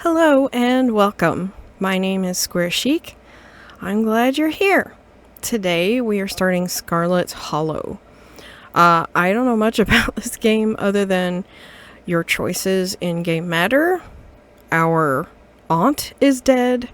Hello and welcome. My name is Squarechique. I'm glad you're here. Today we are starting Scarlet Hollow. I don't know much about this game other than your choices in game matter. Our aunt is dead.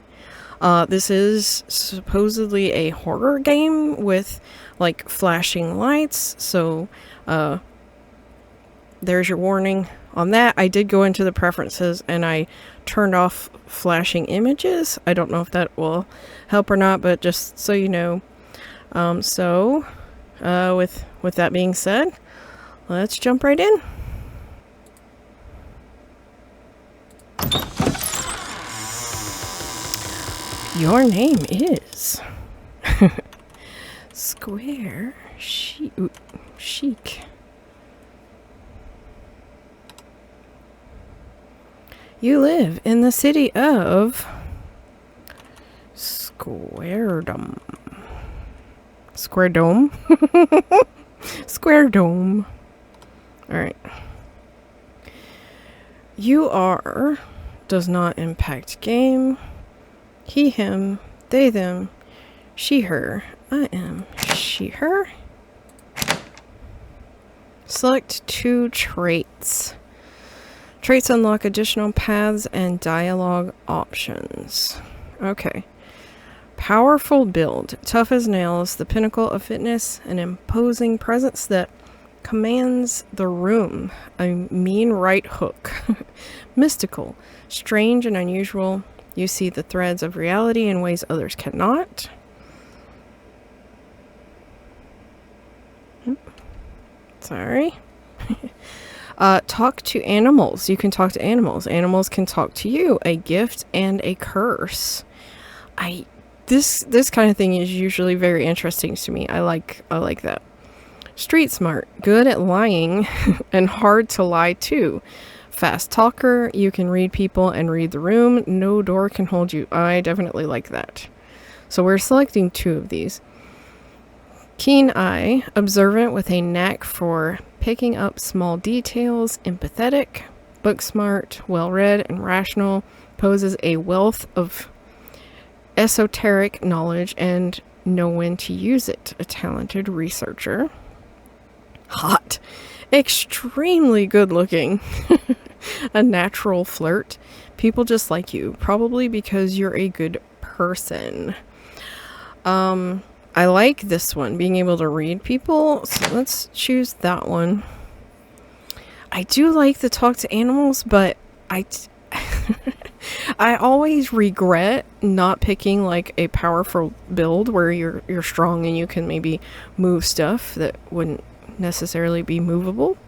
This is supposedly a horror game with like flashing lights, so there's your warning on that. I did go into the preferences and I turned off flashing images. I don't know if that will help or not, but just so you know. With that being said, let's jump right in. Your name is Squarechique. You live in the city of Square Dome. Alright. You are does not impact game. He, him, they, them, she, her. I am she, her. Select 2 traits. Traits unlock additional paths and dialogue options. Okay. Powerful build. Tough as nails. The pinnacle of fitness. An imposing presence that commands the room. A mean right hook. Mystical. Strange and unusual. You see the threads of reality in ways others cannot. Sorry. Talk to animals. You can talk to animals. Animals can talk to you. A gift and a curse. This kind of thing is usually very interesting to me. I like that. Street smart. Good at lying and hard to lie to. Fast talker. You can read people and read the room. No door can hold you. I definitely like that. So we're selecting 2 of these. Keen eye. Observant with a knack for picking up small details. Empathetic. Book smart. Well-read and rational. Poses a wealth of esoteric knowledge and know when to use it. A talented researcher. Hot. Extremely good looking. A natural flirt. People just like you, probably because you're a good person. I like this one, being able to read people, so let's choose that one. I do like the talk to animals, but I always regret not picking like a powerful build where you're strong and you can maybe move stuff that wouldn't necessarily be movable.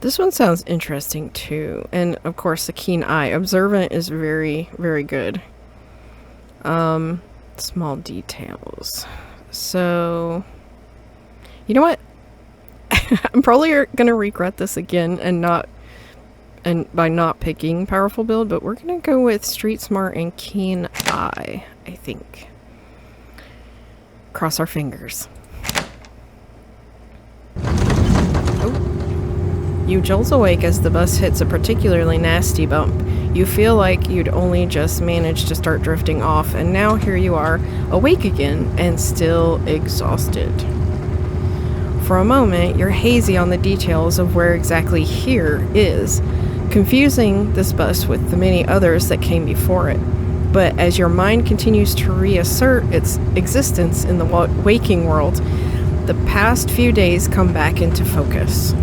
This one sounds interesting too, and of course the keen eye. Observant is very, very good. Small details. So, you know what? I'm probably gonna regret this again and by not picking powerful build, but we're gonna go with street smart and keen eye, I think. Cross our fingers. You jolt awake as the bus hits a particularly nasty bump. You feel like you'd only just managed to start drifting off, and now here you are, awake again, and still exhausted. For a moment, you're hazy on the details of where exactly here is, confusing this bus with the many others that came before it. But as your mind continues to reassert its existence in the waking world, the past few days come back into focus.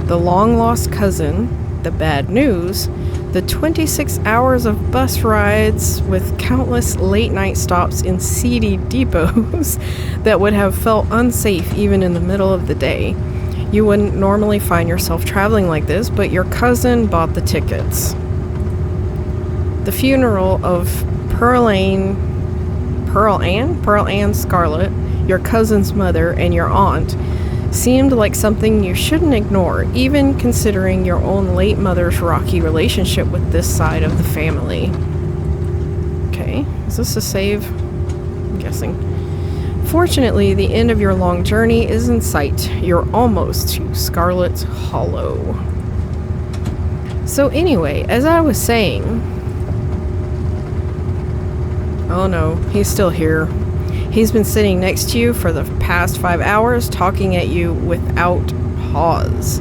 The long-lost cousin, the bad news, the 26 hours of bus rides with countless late-night stops in seedy depots that would have felt unsafe even in the middle of the day. You wouldn't normally find yourself traveling like this, but your cousin bought the tickets. The funeral of Pearl Ann Scarlet, your cousin's mother, and your aunt seemed like something you shouldn't ignore, even considering your own late mother's rocky relationship with this side of the family. Okay, is this a save? I'm guessing. Fortunately, the end of your long journey is in sight. You're almost to Scarlet Hollow. So anyway, as I was saying... Oh no, he's still here. He's been sitting next to you for the past 5 hours, talking at you without pause.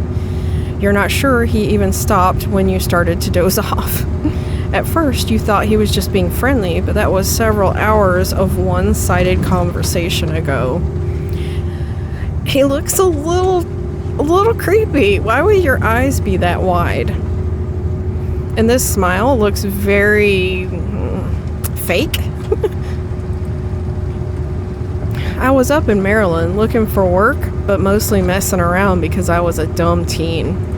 You're not sure he even stopped when you started to doze off. At first, you thought he was just being friendly, but that was several hours of one-sided conversation ago. He looks a little creepy. Why would your eyes be that wide? And this smile looks very fake. I was up in Maryland looking for work, but mostly messing around because I was a dumb teen.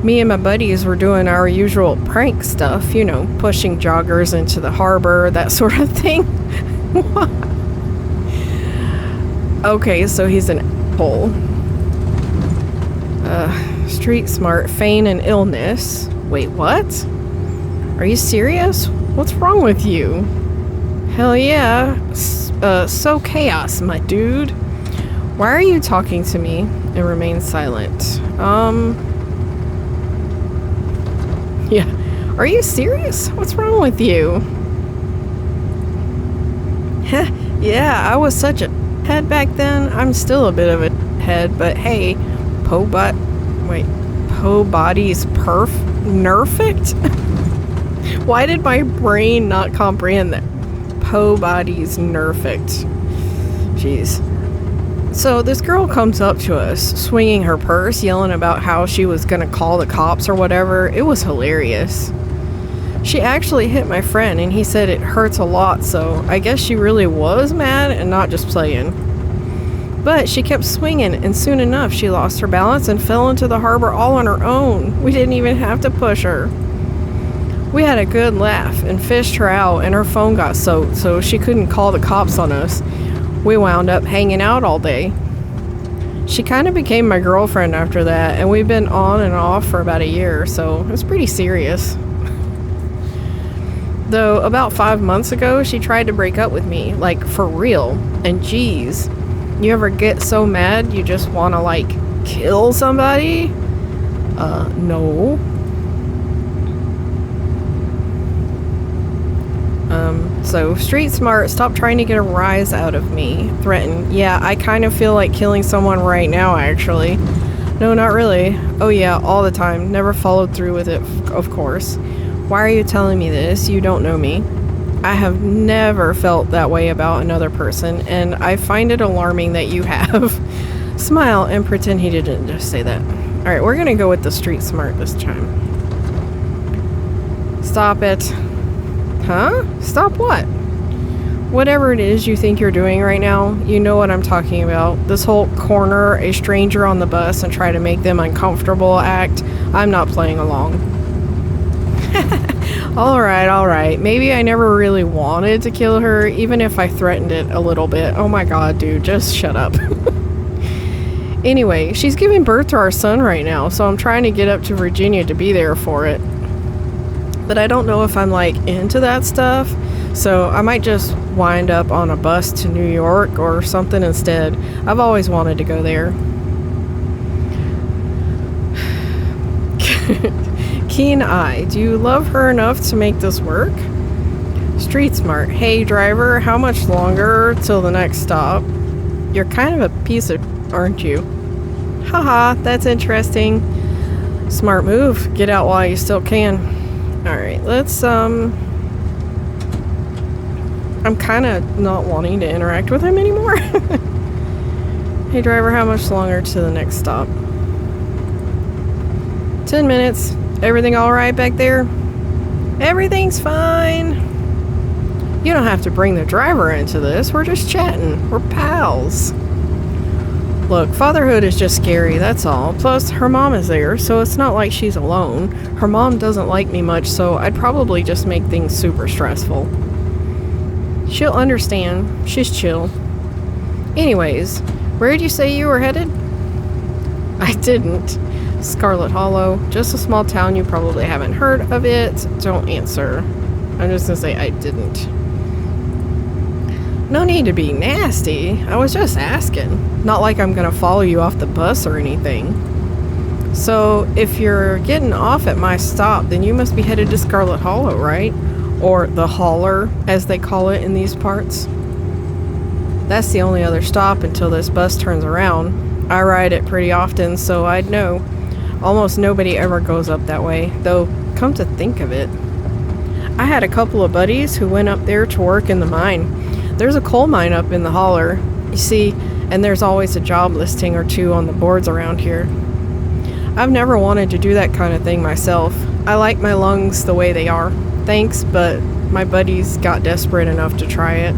Me and my buddies were doing our usual prank stuff, you know, pushing joggers into the harbor, that sort of thing. Okay, so he's an asshole. Street smart, feign an illness. Wait, what? Are you serious? What's wrong with you? Hell yeah. So chaos, my dude. Why are you talking to me? And remain silent. Yeah. Are you serious? What's wrong with you? Yeah, I was such a head back then. I'm still a bit of a head, but hey, body's nerfect? Why did my brain not comprehend that? Body's nerfect. Jeez. So this girl comes up to us, swinging her purse, yelling about how she was gonna call the cops or whatever. It was hilarious. She actually hit my friend, and he said it hurts a lot, so I guess she really was mad and not just playing. But she kept swinging, and soon enough she lost her balance and fell into the harbor all on her own. We didn't even have to push her. We had a good laugh and fished her out, and her phone got soaked, so she couldn't call the cops on us. We wound up hanging out all day. She kind of became my girlfriend after that, and we've been on and off for about a year, so it's pretty serious. Though about 5 months ago, she tried to break up with me, like for real. And geez, you ever get so mad you just want to like kill somebody? No. So street smart, stop trying to get a rise out of me. Threaten. Yeah, I kind of feel like killing someone right now, actually. No, not really. Oh yeah, all the time. Never followed through with it, of course. Why are you telling me this? You don't know me. I have never felt that way about another person, and I find it alarming that you have. Smile and pretend he didn't just say that. Alright, we're gonna go with the street smart this time. Stop it. Huh? Stop what? Whatever it is you think you're doing right now, you know what I'm talking about. This whole corner a stranger on the bus and try to make them uncomfortable act. I'm not playing along. Alright. Maybe I never really wanted to kill her, even if I threatened it a little bit. Oh my god, dude, just shut up. Anyway, she's giving birth to our son right now, so I'm trying to get up to Virginia to be there for it. But I don't know if I'm like into that stuff, so I might just wind up on a bus to New York or something instead. I've always wanted to go there. Keen eye, do you love her enough to make this work? Street smart, hey driver, how much longer till the next stop? You're kind of a piece of aren't you? Haha, that's interesting. Smart move, get out while you still can. Alright, let's I'm kind of not wanting to interact with him anymore. Hey driver, how much longer to the next stop? 10 minutes. Everything alright back there? Everything's fine. You don't have to bring the driver into this. We're just chatting. We're pals. Look, fatherhood is just scary, that's all. Plus, her mom is there, so it's not like she's alone. Her mom doesn't like me much, so I'd probably just make things super stressful. She'll understand. She's chill. Anyways, where did you say you were headed? I didn't. Scarlet Hollow. Just a small town, you probably haven't heard of it. Don't answer. I'm just gonna say I didn't. No need to be nasty. I was just asking. Not like I'm gonna follow you off the bus or anything. So, if you're getting off at my stop, then you must be headed to Scarlet Hollow, right? Or the Holler, as they call it in these parts. That's the only other stop until this bus turns around. I ride it pretty often, so I'd know. Almost nobody ever goes up that way, though come to think of it, I had a couple of buddies who went up there to work in the mine. There's a coal mine up in the Holler, you see, and there's always a job listing or two on the boards around here. I've never wanted to do that kind of thing myself. I like my lungs the way they are. Thanks, but my buddies got desperate enough to try it.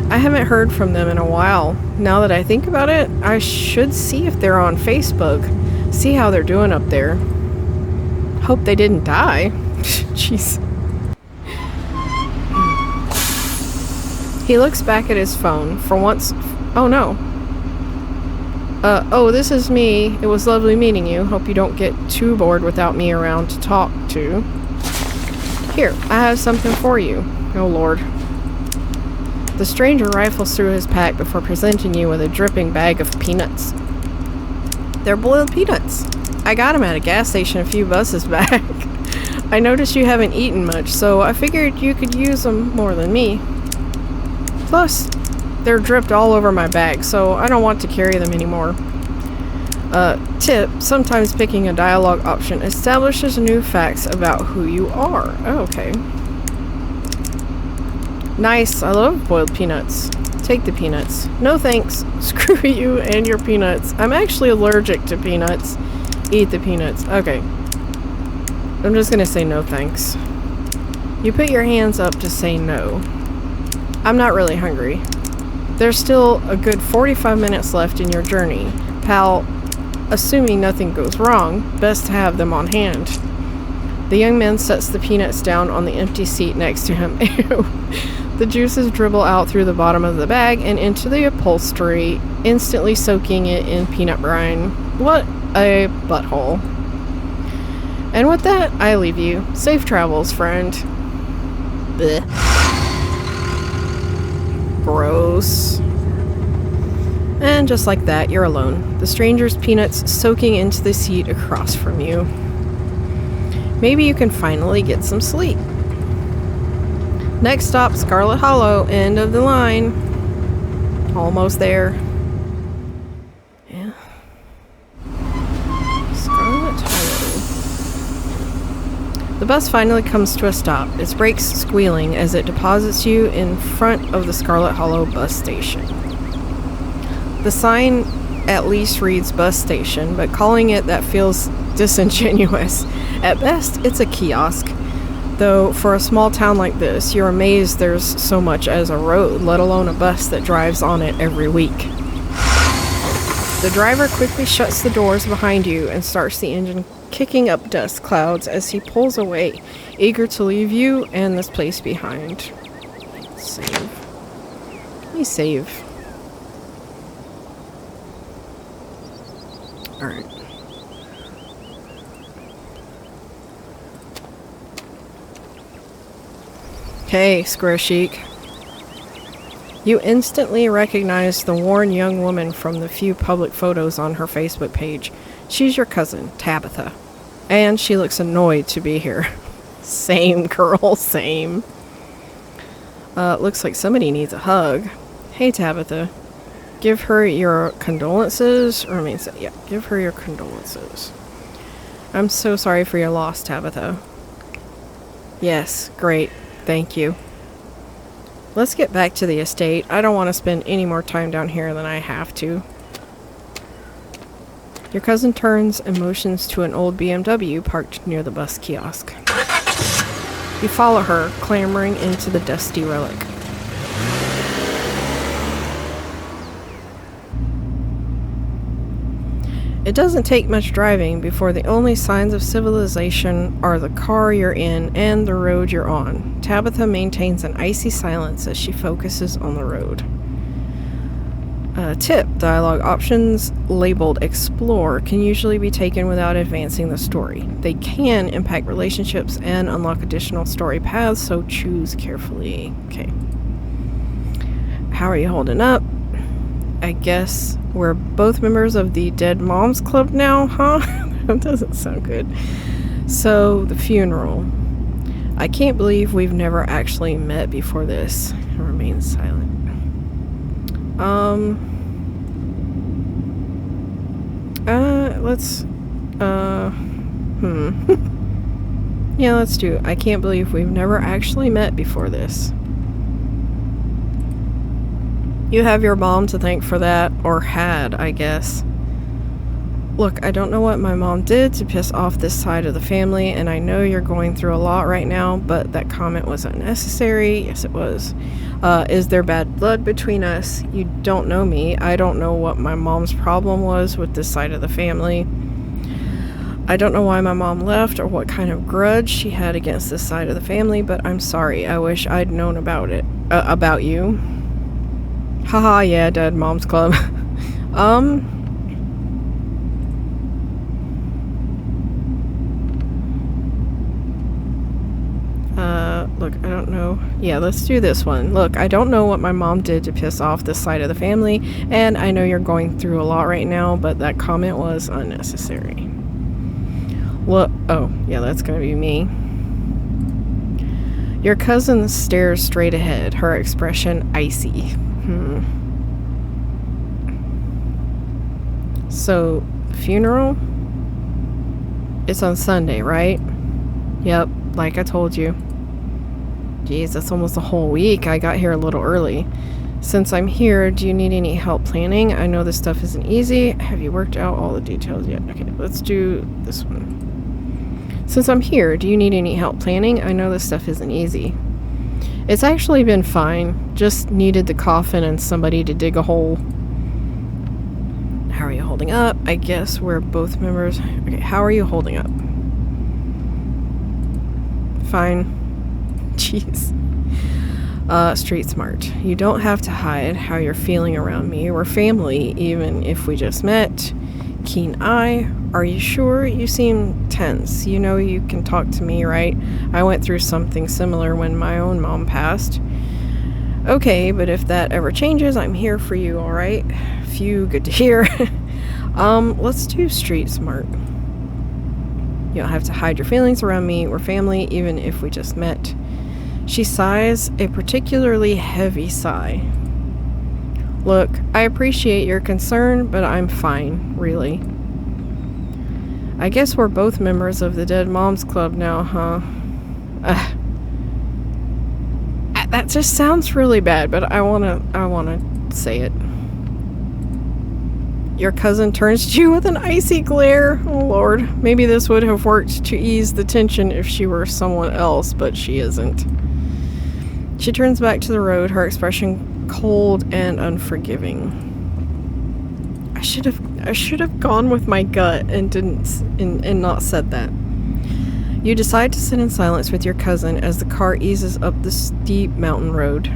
I haven't heard from them in a while. Now that I think about it, I should see if they're on Facebook. See how they're doing up there. Hope they didn't die. Jeez. He looks back at his phone. For once... Oh no. Oh, this is me. It was lovely meeting you. Hope you don't get too bored without me around to talk to. Here, I have something for you. Oh lord. The stranger rifles through his pack before presenting you with a dripping bag of peanuts. They're boiled peanuts. I got them at a gas station a few buses back. I noticed you haven't eaten much, so I figured you could use them more than me. Plus, they're dripped all over my bag, so I don't want to carry them anymore. Tip, sometimes picking a dialogue option establishes new facts about who you are. Oh, okay. Nice, I love boiled peanuts. Take the peanuts. No thanks. Screw you and your peanuts. I'm actually allergic to peanuts. Eat the peanuts. Okay. I'm just gonna say no thanks. You put your hands up to say no. I'm not really hungry. There's still a good 45 minutes left in your journey. Pal, assuming nothing goes wrong, best to have them on hand. The young man sets the peanuts down on the empty seat next to him. Ew. The juices dribble out through the bottom of the bag and into the upholstery, instantly soaking it in peanut brine. What a butthole. And with that, I leave you. Safe travels, friend. Blech. Gross. And just like that, you're alone. The stranger's peanuts soaking into the seat across from you. Maybe you can finally get some sleep. Next stop, Scarlet Hollow, end of the line. Almost there. Yeah. Scarlet Hollow. The bus finally comes to a stop, its brakes squealing as it deposits you in front of the Scarlet Hollow bus station. The sign at least reads bus station, but calling it that feels disingenuous. At best, it's a kiosk. Though, for a small town like this, you're amazed there's so much as a road, let alone a bus that drives on it every week. The driver quickly shuts the doors behind you and starts the engine, kicking up dust clouds as he pulls away, eager to leave you and this place behind. Save. Let me save. Alright. Hey, Squarechique. You instantly recognize the worn young woman from the few public photos on her Facebook page. She's your cousin, Tabitha. And she looks annoyed to be here. Same, girl, same. Looks like somebody needs a hug. Hey, Tabitha. Give her your condolences. Or, yeah, give her your condolences. I'm so sorry for your loss, Tabitha. Yes, great. Thank you. Let's get back to the estate. I don't want to spend any more time down here than I have to. Your cousin turns and motions to an old BMW parked near the bus kiosk. You follow her, clambering into the dusty relic. It doesn't take much driving before the only signs of civilization are the car you're in and the road you're on. Tabitha maintains an icy silence as she focuses on the road. Tip, dialogue options labeled Explore can usually be taken without advancing the story. They can impact relationships and unlock additional story paths, so choose carefully. Okay. How are you holding up? I guess we're both members of the Dead Moms Club now, huh? That doesn't sound good. So, the funeral. I can't believe we've never actually met before this. It remains silent. Let's, Yeah, let's do it. I can't believe we've never actually met before this. You have your mom to thank for that, or had, I guess. Look, I don't know what my mom did to piss off this side of the family, and I know you're going through a lot right now, but that comment was unnecessary. Yes, it was. Is there bad blood between us? You don't know me. I don't know what my mom's problem was with this side of the family. I don't know why my mom left or what kind of grudge she had against this side of the family, but I'm sorry. I wish I'd known about it. About you. Haha, yeah, Dead Moms Club. Look, I don't know. Yeah, let's do this one. Look, I don't know what my mom did to piss off this side of the family, and I know you're going through a lot right now, but that comment was unnecessary. Look, oh, yeah, that's gonna be me. Your cousin stares straight ahead, her expression icy. So, the funeral? It's on Sunday, right? Yep, like I told you. Geez, that's almost a whole week. I got here a little early. Since I'm here, do you need any help planning? I know this stuff isn't easy. Have you worked out all the details yet? Okay, let's do this one. Since I'm here, do you need any help planning? I know this stuff isn't easy. It's actually been fine. Just needed the coffin and somebody to dig a hole. How are you holding up? I guess we're both members. Okay, how are you holding up? Fine. Jeez. Street smart. You don't have to hide how you're feeling around me. We're family, even if we just met. Keen eye. Are you sure? You seem tense. You know you can talk to me, right? I went through something similar when my own mom passed. Okay, but if that ever changes, I'm here for you, alright? Phew, good to hear. Let's do street smart. You don't have to hide your feelings around me. We're family, even if we just met. She sighs, a particularly heavy sigh. Look, I appreciate your concern, but I'm fine, really. I guess we're both members of the Dead Moms Club now, huh? That just sounds really bad, but I wanna say it. Your cousin turns to you with an icy glare. Oh lord, maybe this would have worked to ease the tension if she were someone else, but she isn't. She turns back to the road, her expression cold and unforgiving. I should have gone with my gut and not said that. You decide to sit in silence with your cousin as the car eases up the steep mountain road.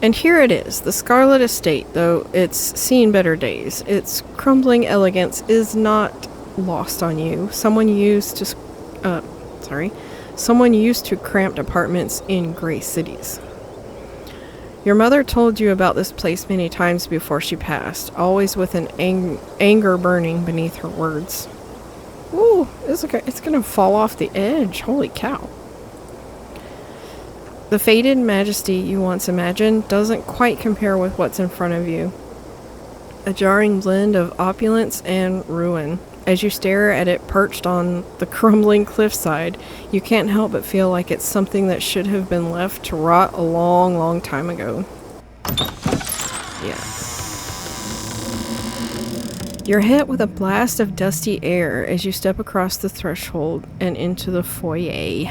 And here it is, the Scarlet Estate, though it's seen better days. Its crumbling elegance is not lost on you. Someone used to cramped apartments in gray cities. Your mother told you about this place many times before she passed, always with an anger burning beneath her words. Ooh, it's gonna fall off the edge. Holy cow. The faded majesty you once imagined doesn't quite compare with what's in front of you. A jarring blend of opulence and ruin. As you stare at it perched on the crumbling cliffside, you can't help but feel like it's something that should have been left to rot a long, long time ago. Yeah. You're hit with a blast of dusty air as you step across the threshold and into the foyer.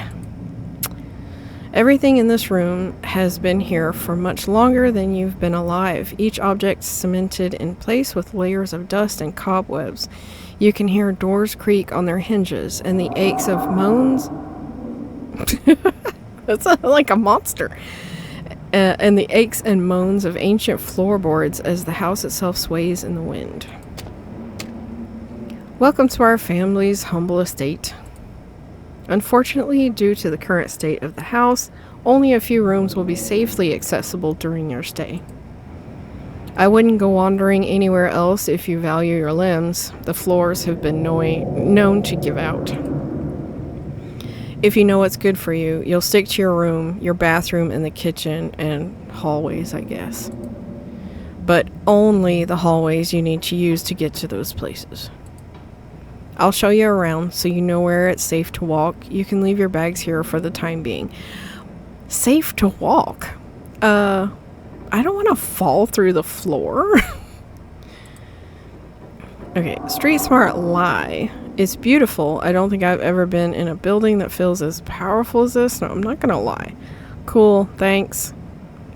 Everything in this room has been here for much longer than you've been alive, each object cemented in place with layers of dust and cobwebs. You can hear doors creak on their hinges, and the aches of moans... That's like a monster. And the aches and moans of ancient floorboards as the house itself sways in the wind. Welcome to our family's humble estate. Unfortunately, due to the current state of the house, only a few rooms will be safely accessible during your stay. I wouldn't go wandering anywhere else if you value your limbs. The floors have been known to give out. If you know what's good for you, you'll stick to your room, your bathroom, and the kitchen, and hallways, I guess. But only the hallways you need to use to get to those places. I'll show you around so you know where it's safe to walk. You can leave your bags here for the time being. Safe to walk? I don't want to fall through the floor. Okay, street smart lie. It's beautiful. I don't think I've ever been in a building that feels as powerful as this. No, I'm not gonna lie. Cool, thanks.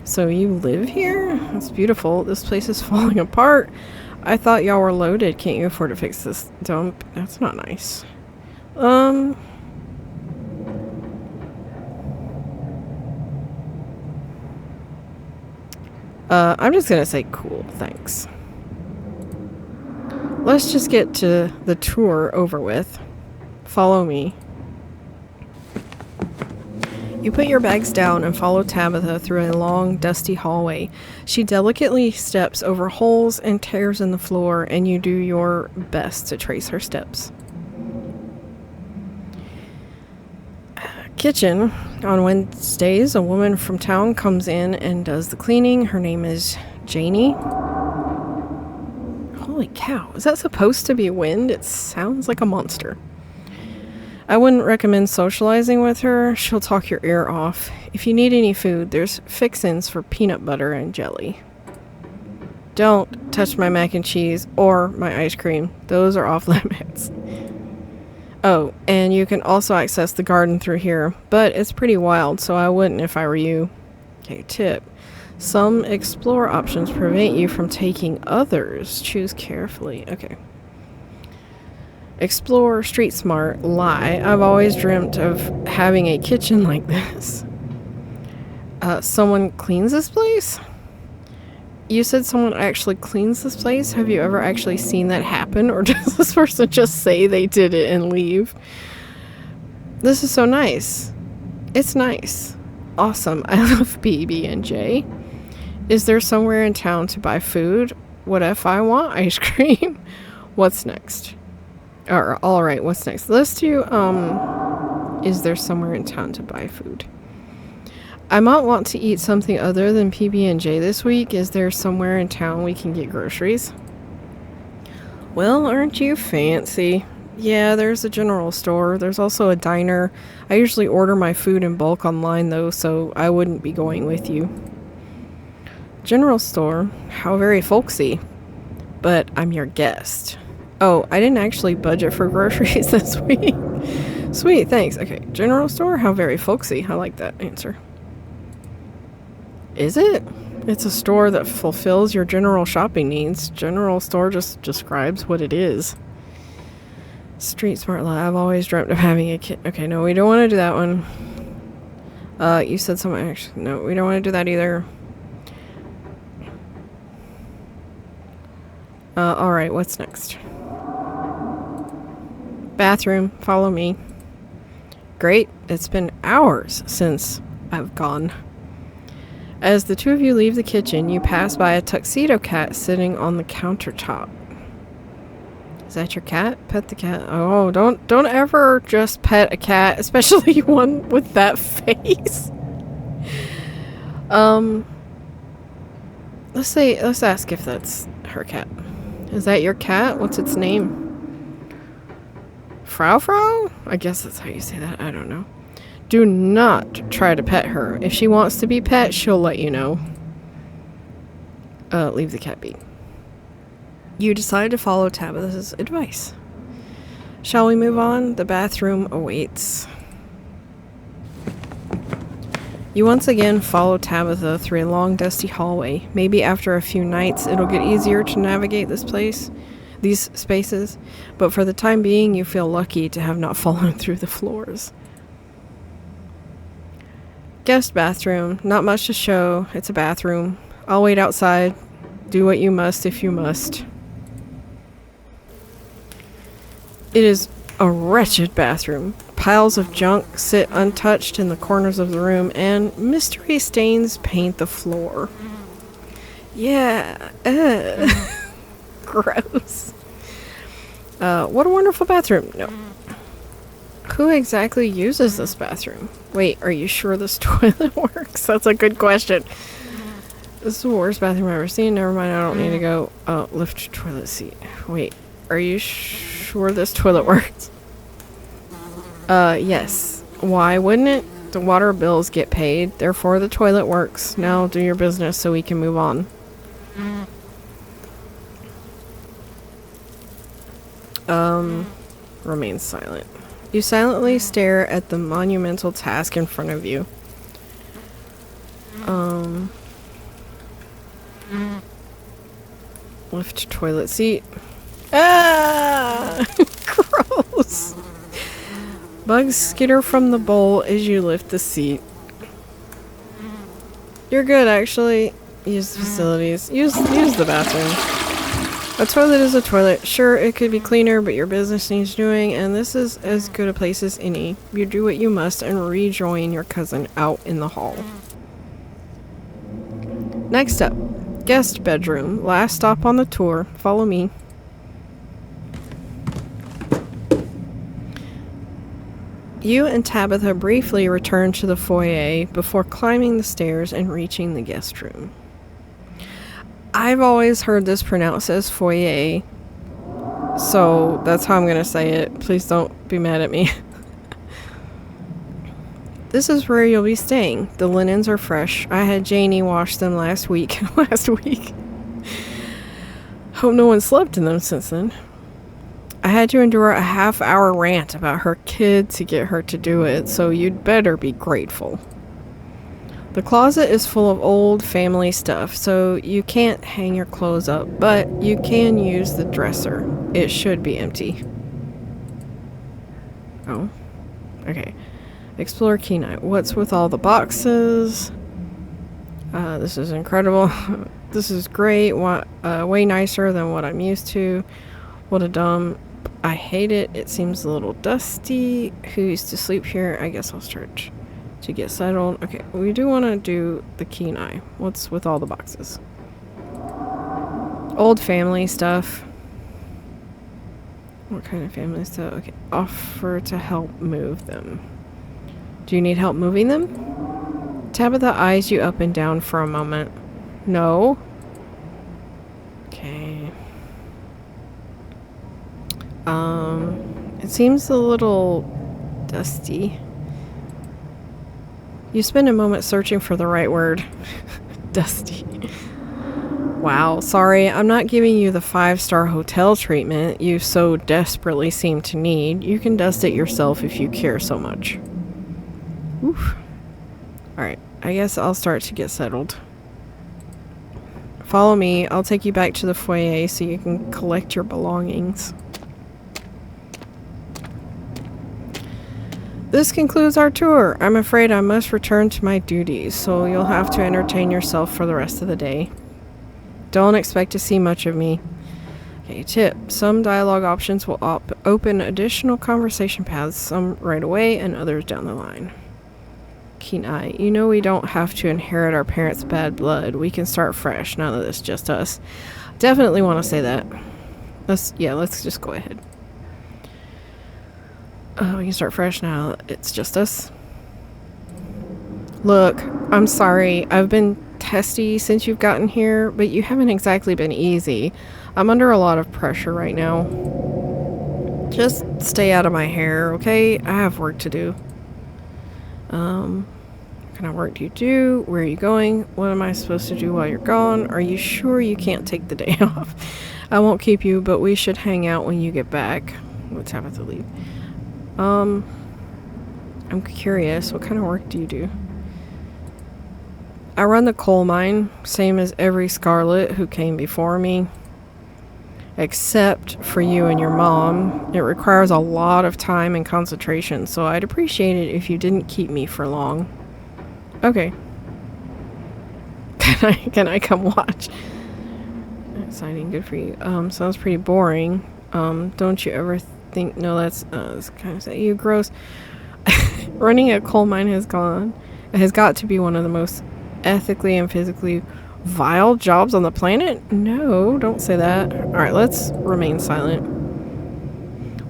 So you live here? That's beautiful. This place is falling apart. I thought y'all were loaded. Can't you afford to fix this dump? That's not nice. I'm just gonna say cool, thanks. Let's just get to the tour over with. Follow me. You put your bags down and follow Tabitha through a long, dusty hallway. She delicately steps over holes and tears in the floor, and you do your best to trace her steps. Kitchen. On Wednesdays, a woman from town comes in and does the cleaning. Her name is Janie. Holy cow, is that supposed to be wind? It sounds like a monster. I wouldn't recommend socializing with her. She'll talk your ear off. If you need any food, there's fixins for peanut butter and jelly. Don't touch my mac and cheese or my ice cream. Those are off limits. Oh, and you can also access the garden through here, but it's pretty wild, so I wouldn't if I were you. Okay, tip. Some explore options prevent you from taking others. Choose carefully. Okay. Explore, street smart, lie. I've always dreamt of having a kitchen like this. Someone cleans this place? You said someone actually cleans this place? Have you ever actually seen that happen? Or does this person just say they did it and leave? This is so nice. It's nice. Awesome. I love BB&J. Is there somewhere in town to buy food? What if I want ice cream? What's next? Alright, what's next? Let's do, is there somewhere in town to buy food? I might want to eat something other than PB&J this week. Is there somewhere in town we can get groceries? Well, aren't you fancy? Yeah, there's a general store. There's also a diner. I usually order my food in bulk online though, so I wouldn't be going with you. General store? How very folksy. But I'm your guest. Oh, I didn't actually budget for groceries this week. Sweet, thanks. Okay, general store? How very folksy. I like that answer. Is it? It's a store that fulfills your general shopping needs. General store just describes what it is. Street smart lie. I've always dreamt of having a kid. Okay, no, we don't want to do that one. You said something. Actually, no, we don't want to do that either. Alright, what's next? Bathroom. Follow me. Great. It's been hours since I've gone. As the two of you leave the kitchen, you pass by a tuxedo cat sitting on the countertop. Is that your cat? Pet the cat. Oh, don't ever just pet a cat, especially one with that face. Let's ask if that's her cat. Is that your cat? What's its name? Frau? I guess that's how you say that. I don't know. Do not try to pet her. If she wants to be pet, she'll let you know. Leave the cat be. You decide to follow Tabitha's advice. Shall we move on? The bathroom awaits. You once again follow Tabitha through a long, dusty hallway. Maybe after a few nights, it'll get easier to navigate these spaces. But for the time being, you feel lucky to have not fallen through the floors. Guest bathroom. Not much to show. It's a bathroom. I'll wait outside. Do what you must if you must. It is a wretched bathroom. Piles of junk sit untouched in the corners of the room, and mystery stains paint the floor. Yeah, gross. What a wonderful bathroom. No. Who exactly uses this bathroom? Wait, are you sure this toilet works? That's a good question. This is the worst bathroom I've ever seen. Never mind, I don't need to go. Lift toilet seat. Wait, are you sure this toilet works? Yes. Why wouldn't it? The water bills get paid, therefore the toilet works. Now do your business so we can move on. Remain silent. You silently stare at the monumental task in front of you. Lift toilet seat. Ah! Gross! Bugs skitter from the bowl as you lift the seat. You're good, actually. Use the facilities. Use the bathroom. A toilet is a toilet. Sure, it could be cleaner, but your business needs doing, and this is as good a place as any. You do what you must and rejoin your cousin out in the hall. Next up, guest bedroom. Last stop on the tour. Follow me. You and Tabitha briefly return to the foyer before climbing the stairs and reaching the guest room. I've always heard this pronounced as foyer, so that's how I'm going to say it. Please don't be mad at me. This is where you'll be staying. The linens are fresh. I had Janie wash them last week. Hope no one slept in them since then. I had to endure a half-hour rant about her kid to get her to do it, so you'd better be grateful. The closet is full of old family stuff, so you can't hang your clothes up, but you can use the dresser. It should be empty. Oh, okay. Explore key night. What's with all the boxes? This is incredible. This is great. Way nicer than what I'm used to. What a dumb... I hate it. It seems a little dusty. Who used to sleep here? I guess I'll start to get settled. Okay, we do want to do the kenai. What's with all the boxes? Old family stuff. What kind of family stuff? Okay, offer to help move them. Do you need help moving them? Tabitha eyes you up and down for a moment. No. Okay. It seems a little dusty. You spend a moment searching for the right word. Dusty. Wow, sorry, I'm not giving you the 5-star hotel treatment you so desperately seem to need. You can dust it yourself if you care so much. Oof. Alright, I guess I'll start to get settled. Follow me, I'll take you back to the foyer so you can collect your belongings. This concludes our tour. I'm afraid I must return to my duties, so you'll have to entertain yourself for the rest of the day. Don't expect to see much of me. Okay, tip. Some dialogue options will open additional conversation paths, some right away and others down the line. Keen eye. You know we don't have to inherit our parents' bad blood. We can start fresh now that it's just us. Definitely want to say that. Let's just go ahead. We can start fresh now. It's just us. Look, I'm sorry. I've been testy since you've gotten here, but you haven't exactly been easy. I'm under a lot of pressure right now. Just stay out of my hair, okay? I have work to do. What kind of work do you do? Where are you going? What am I supposed to do while you're gone? Are you sure you can't take the day off? I won't keep you, but we should hang out when you get back. Let's have to leave. I'm curious, what kind of work do you do? I run the coal mine, same as every Scarlet who came before me. Except for you and your mom. It requires a lot of time and concentration, so I'd appreciate it if you didn't keep me for long. Okay. Can I come watch? Exciting, good for you. Sounds pretty boring. Don't you ever think... No, that's kind of... You gross. Running a coal mine has got to be one of the most ethically and physically vile jobs on the planet? No, don't say that. Alright, let's remain silent.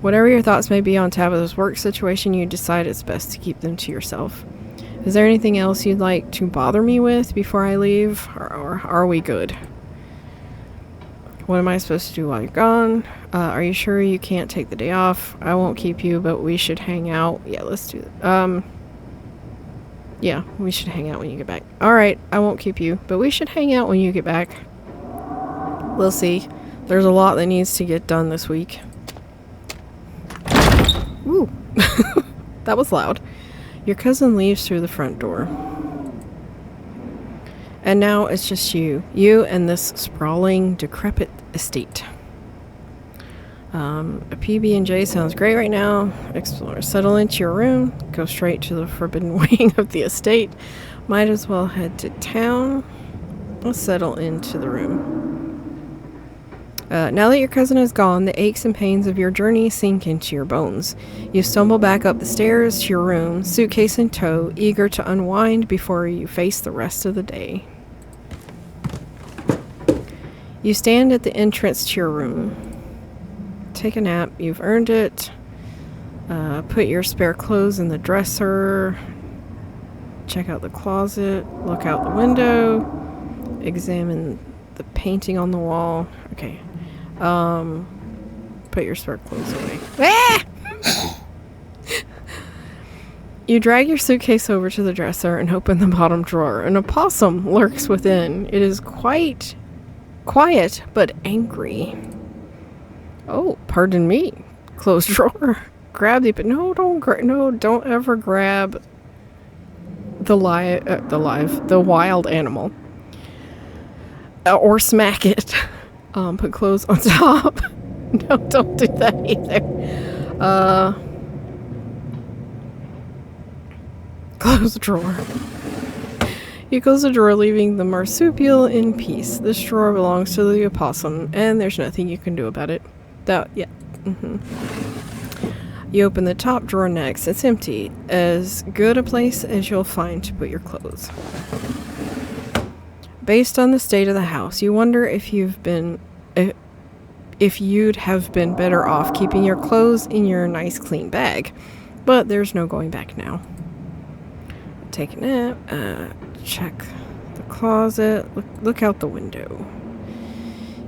Whatever your thoughts may be on Tabitha's work situation, you decide it's best to keep them to yourself. Is there anything else you'd like to bother me with before I leave? Or are we good? What am I supposed to do while you're gone? Are you sure you can't take the day off? I won't keep you, but we should hang out. Yeah, let's do that. Yeah, we should hang out when you get back. Alright, I won't keep you, but we should hang out when you get back. We'll see. There's a lot that needs to get done this week. Ooh. That was loud. Your cousin leaves through the front door. And now it's just you. You and this sprawling, decrepit estate. A PB&J sounds great right now. Explore. Settle into your room. Go straight to the forbidden wing of the estate. Might as well head to town. Let's settle into the room. Now that your cousin is gone, the aches and pains of your journey sink into your bones. You stumble back up the stairs to your room, suitcase in tow, eager to unwind before you face the rest of the day. You stand at the entrance to your room. Take a nap. You've earned it. Put your spare clothes in the dresser. Check out the closet. Look out the window. Examine the painting on the wall. Okay. Put your spare clothes away. Ah! You drag your suitcase over to the dresser and open the bottom drawer. An opossum lurks within. It is quite quiet, but angry. Oh, pardon me. Close drawer. Grab the... No, don't ever grab the wild animal. Or smack it. Put clothes on top. No, don't do that either. Close the drawer. You close the drawer, leaving the marsupial in peace. This drawer belongs to the opossum, and there's nothing you can do about it. Yeah. You open the top drawer next. It's empty. As good a place as you'll find to put your clothes. Based on the state of the house, you wonder if you'd have been better off keeping your clothes in your nice clean bag. But there's no going back now. Take a nap. Check the closet. Look out the window.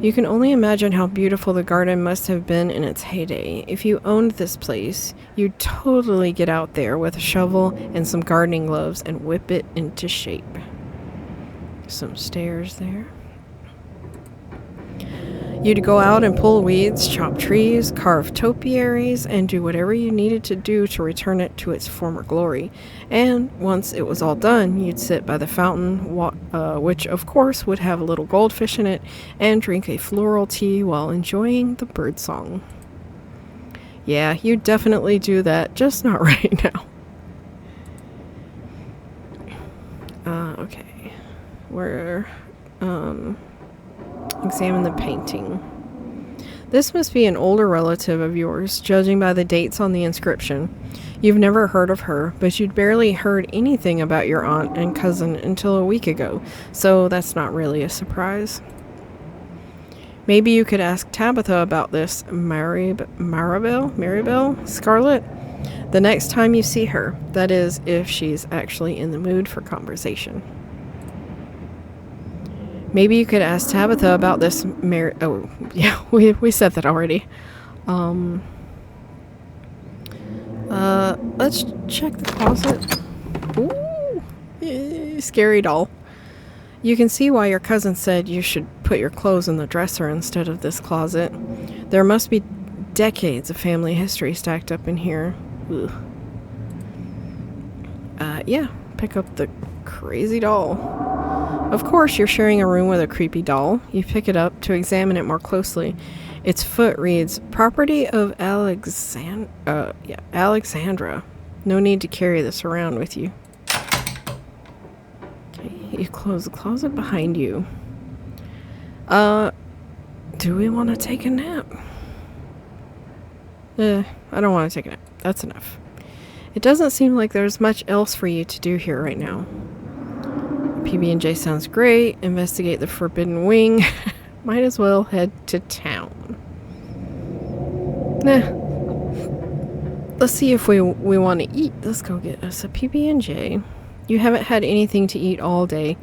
You can only imagine how beautiful the garden must have been in its heyday. If you owned this place, you'd totally get out there with a shovel and some gardening gloves and whip it into shape. Some stairs there. You'd go out and pull weeds, chop trees, carve topiaries, and do whatever you needed to do to return it to its former glory. And once it was all done, you'd sit by the fountain, which of course would have a little goldfish in it, and drink a floral tea while enjoying the birdsong. Yeah, you'd definitely do that, just not right now. Okay. Examine the painting. This must be an older relative of yours, judging by the dates on the inscription. You've never heard of her, but you'd barely heard anything about your aunt and cousin until a week ago, so that's not really a surprise. Maybe you could ask Tabitha about this, Maribel, Scarlet, the next time you see her. That is, if she's actually in the mood for conversation. Maybe you could ask Tabitha about this oh, yeah, we said that already. Let's check the closet. Ooh, scary doll. You can see why your cousin said you should put your clothes in the dresser instead of this closet. There must be decades of family history stacked up in here. Ugh. Yeah, pick up the crazy doll. Of course, you're sharing a room with a creepy doll. You pick it up to examine it more closely. Its foot reads, "Property of Alexandra. No need to carry this around with you." Okay, you close the closet behind you. Do we want to take a nap? I don't want to take a nap. That's enough. It doesn't seem like there's much else for you to do here right now. PB&J sounds great. Investigate the Forbidden Wing. Might as well head to town. Nah. Let's see if we want to eat. Let's go get us a PB&J. You haven't had anything to eat all day.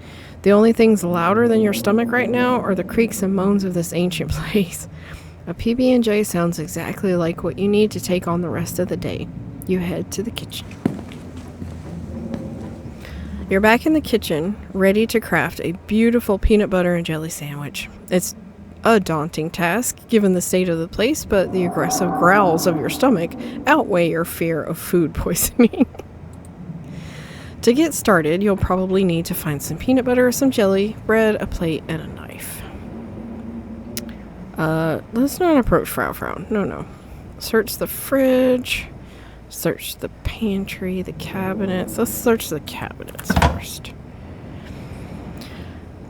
The only things louder than your stomach right now are the creaks and moans of this ancient place. A PB&J sounds exactly like what you need to take on the rest of the day. You head to the kitchen. You're back in the kitchen, ready to craft a beautiful peanut butter and jelly sandwich. It's a daunting task, given the state of the place, but the aggressive growls of your stomach outweigh your fear of food poisoning. To get started, you'll probably need to find some peanut butter, some jelly, bread, a plate, and a knife. Let's not approach Frau. No. Search the fridge. Search the pantry, the cabinets. Let's search the cabinets first.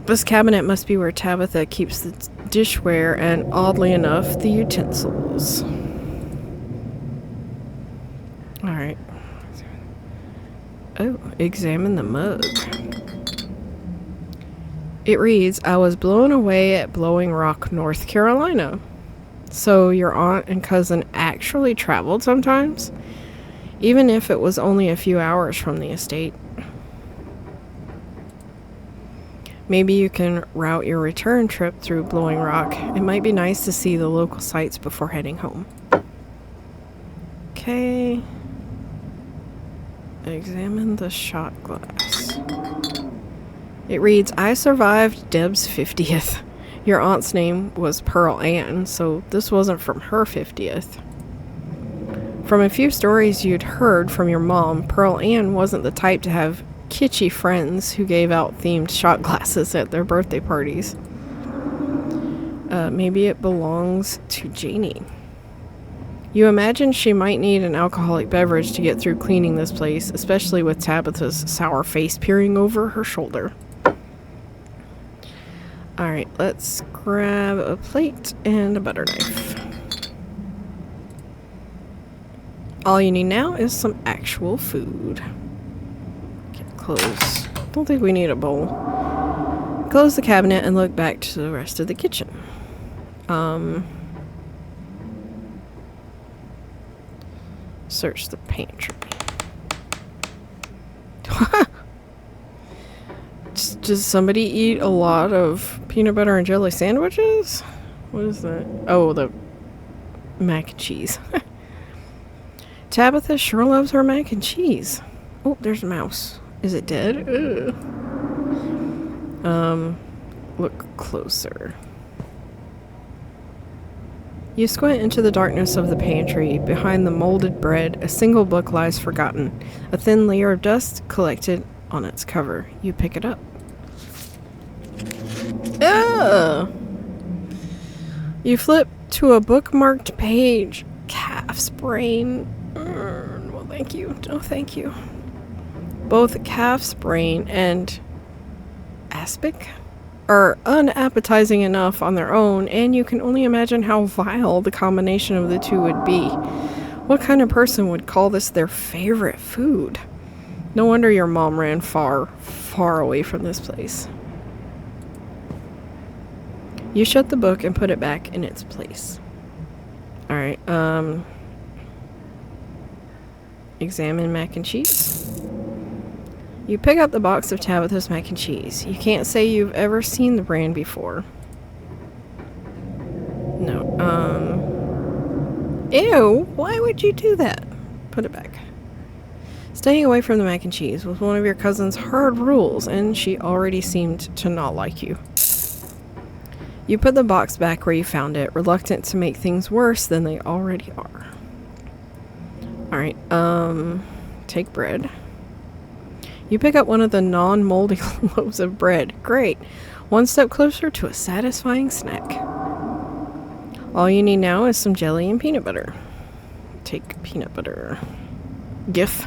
This cabinet must be where Tabitha keeps the dishware and, oddly enough, the utensils. Alright. Oh, examine the mug. It reads, I was blown away at Blowing Rock, North Carolina. So your aunt and cousin actually traveled sometimes? Even if it was only a few hours from the estate. Maybe you can route your return trip through Blowing Rock. It might be nice to see the local sights before heading home. Okay. Examine the shot glass. It reads, I survived Deb's 50th. Your aunt's name was Pearl Ann, so this wasn't from her 50th. From a few stories you'd heard from your mom, Pearl Ann wasn't the type to have kitschy friends who gave out themed shot glasses at their birthday parties. Maybe it belongs to Janie. You imagine she might need an alcoholic beverage to get through cleaning this place, especially with Tabitha's sour face peering over her shoulder. Alright, let's grab a plate and a butter knife. All you need now is some actual food. Get close. Don't think we need a bowl. Close the cabinet and look back to the rest of the kitchen. Search the pantry. Does somebody eat a lot of peanut butter and jelly sandwiches? What is that? Oh, the mac and cheese. Tabitha sure loves her mac and cheese. Oh, there's a mouse. Is it dead? Ugh. Look closer. You squint into the darkness of the pantry. Behind the molded bread, a single book lies forgotten. A thin layer of dust collected on its cover. You pick it up. Ugh! You flip to a bookmarked page. Calf's brain. Well, thank you. No, thank you. Both calf's brain and aspic are unappetizing enough on their own, and you can only imagine how vile the combination of the two would be. What kind of person would call this their favorite food? No wonder your mom ran far, far away from this place. You shut the book and put it back in its place. Alright, examine mac and cheese. You pick up the box of Tabitha's mac and cheese. You can't say you've ever seen the brand before. No, ew, why would you do that? Put it back. Staying away from the mac and cheese was one of your cousin's hard rules, and she already seemed to not like you. You put the box back where you found it, reluctant to make things worse than they already are. Alright, take bread. You pick up one of the non-moldy loaves of bread. Great. One step closer to a satisfying snack. All you need now is some jelly and peanut butter. Take peanut butter. GIF.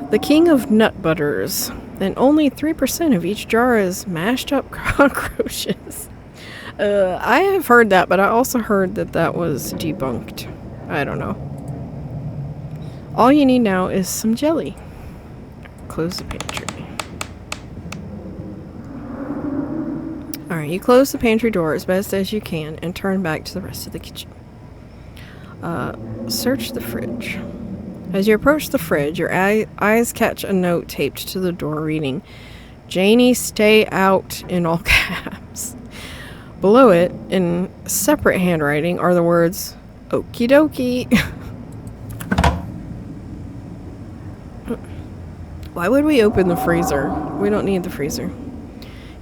The king of nut butters. And only 3% of each jar is mashed up cockroaches. I have heard that, but I also heard that that was debunked. I don't know. All you need now is some jelly. Close the pantry. Alright, you close the pantry door as best as you can and turn back to the rest of the kitchen. Search the fridge. As you approach the fridge, your eyes catch a note taped to the door reading, "Janie, stay out," in all caps. Below it, in separate handwriting, are the words, "Okie dokie." Why would we open the freezer? We don't need the freezer.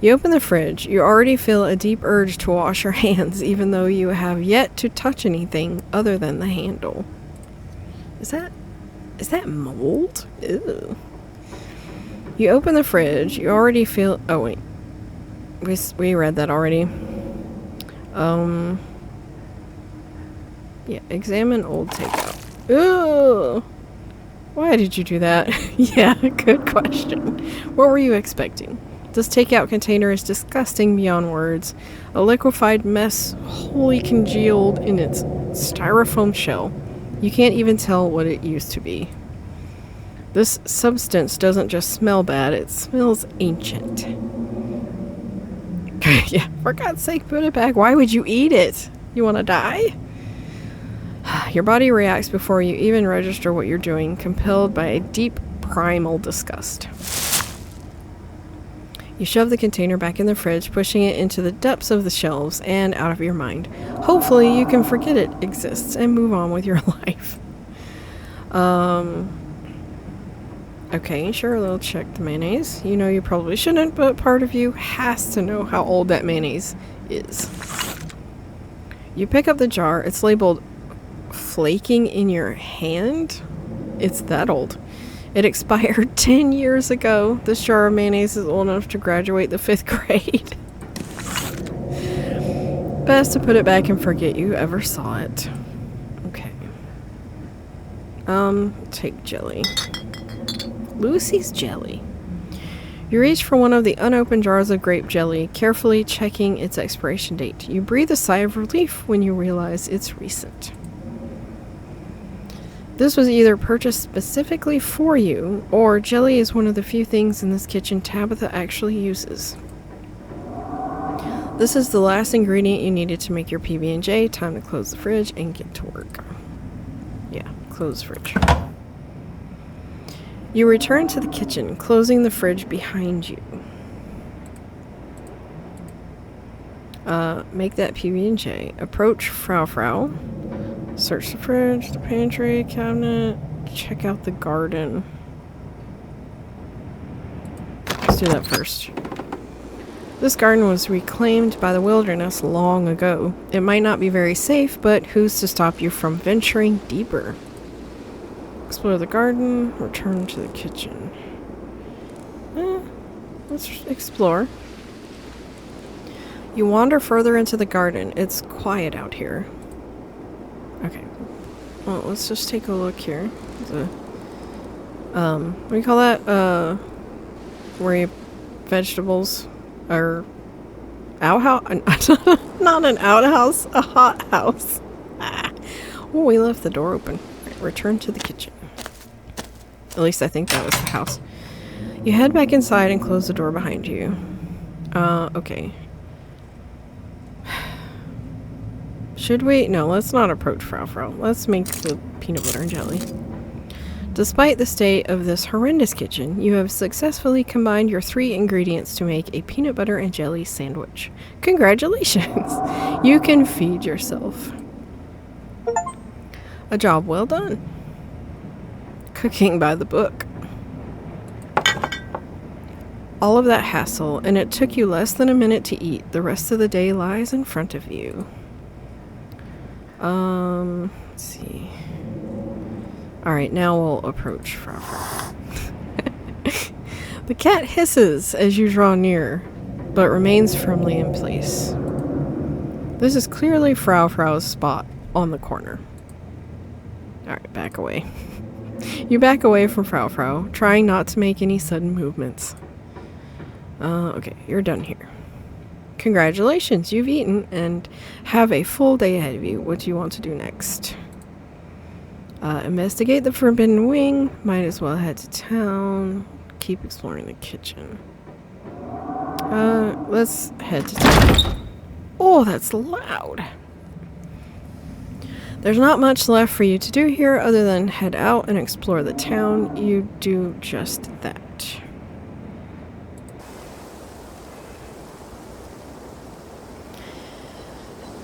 You open the fridge. You already feel a deep urge to wash your hands, even though you have yet to touch anything other than the handle. Is that mold? Ew. You open the fridge. You already feel... Oh, wait. We read that already. Yeah, examine old takeout. Ooh! Why did you do that? Yeah, good question. What were you expecting? This takeout container is disgusting beyond words. A liquefied mess wholly congealed in its styrofoam shell. You can't even tell what it used to be. This substance doesn't just smell bad, it smells ancient. Yeah, for God's sake, put it back. Why would you eat it? You want to die? Your body reacts before you even register what you're doing, compelled by a deep primal disgust. You shove the container back in the fridge, pushing it into the depths of the shelves and out of your mind. Hopefully you can forget it exists and move on with your life. Okay, sure, they'll check the mayonnaise. You know you probably shouldn't, but part of you has to know how old that mayonnaise is. You pick up the jar. It's labeled flaking in your hand. It's that old. It expired 10 years ago. This jar of mayonnaise is old enough to graduate the 5th grade. Best to put it back and forget you ever saw it. Okay. Take jelly. Lucy's jelly. You reach for one of the unopened jars of grape jelly, carefully checking its expiration date. You breathe a sigh of relief when you realize it's recent. This was either purchased specifically for you, or jelly is one of the few things in this kitchen Tabitha actually uses. This is the last ingredient you needed to make your PB&J. Time to close the fridge and get to work. Yeah, close the fridge. You return to the kitchen, closing the fridge behind you. Make that PB&J. Approach Frau. Search the fridge, the pantry, cabinet. Check out the garden. Let's do that first. This garden was reclaimed by the wilderness long ago. It might not be very safe, but who's to stop you from venturing deeper? Explore the garden, return to the kitchen. Let's explore. You wander further into the garden. It's quiet out here. Okay. Well, let's just take a look here. What do you call that? Where you vegetables are outhouse? Not an outhouse, a hothouse. Oh, we left the door open. Right, return to the kitchen. At least I think that was the house. You head back inside and close the door behind you. Okay. Should we? No, let's not approach Frau. Let's make the peanut butter and jelly. Despite the state of this horrendous kitchen, you have successfully combined your 3 ingredients to make a peanut butter and jelly sandwich. Congratulations! You can feed yourself. A job well done. Cooking by the book. All of that hassle, and it took you less than a minute to eat. The rest of the day lies in front of you. Let's see. Alright, now we'll approach Frau. The cat hisses as you draw near, but remains firmly in place. This is clearly Frau's spot on the corner. Alright, back away. You back away from Frau, trying not to make any sudden movements. Okay, you're done here. Congratulations, you've eaten and have a full day ahead of you. What do you want to do next? Investigate the Forbidden Wing. Might as well head to town. Keep exploring the kitchen. Let's head to town. Oh, that's loud. There's not much left for you to do here other than head out and explore the town. You do just that.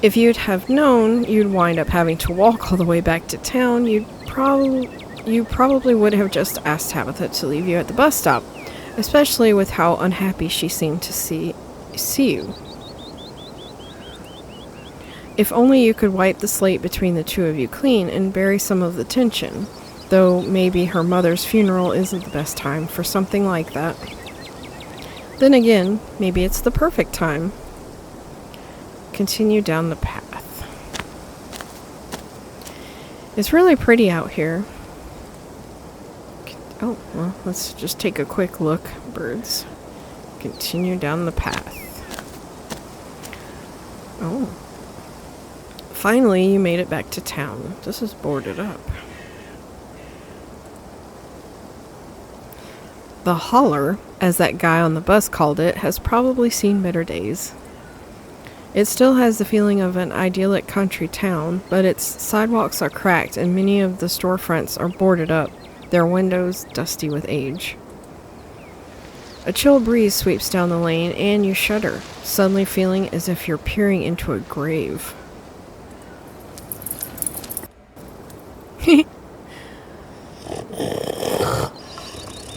If you'd have known you'd wind up having to walk all the way back to town, you probably would have just asked Tabitha to leave you at the bus stop, especially with how unhappy she seemed to see you. If only you could wipe the slate between the two of you clean and bury some of the tension, though maybe her mother's funeral isn't the best time for something like that. Then again, maybe it's the perfect time. Continue down the path. It's really pretty out here. Oh, well, let's just take a quick look. Birds. Continue down the path. Oh. Finally, you made it back to town. This is boarded up. The holler, as that guy on the bus called it, has probably seen better days. It still has the feeling of an idyllic country town, but its sidewalks are cracked and many of the storefronts are boarded up, their windows dusty with age. A chill breeze sweeps down the lane and you shudder, suddenly feeling as if you're peering into a grave.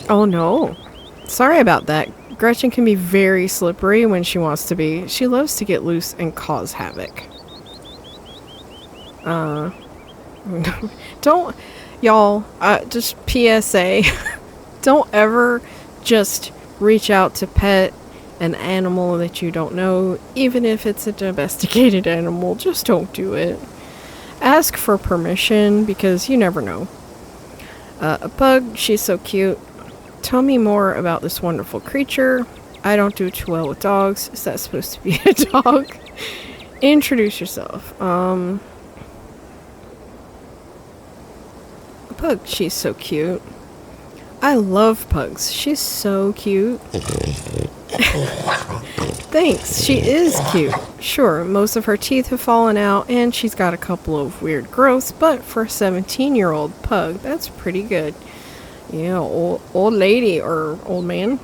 Oh no. Sorry about that. Gretchen can be very slippery when she wants to be. She loves to get loose and cause havoc. Don't, y'all, just PSA, don't ever just reach out to pet an animal that you don't know, even if it's a domesticated animal. Just don't do it. Ask for permission, because you never know. A pug, she's so cute. Tell me more about this wonderful creature. I don't do too well with dogs. Is that supposed to be a dog? Introduce yourself. A pug, she's so cute. I love pugs. She's so cute. Thanks, she is cute. Sure, most of her teeth have fallen out and she's got a couple of weird growths, but for a 17-year-old pug, that's pretty good. Yeah, old lady or old man.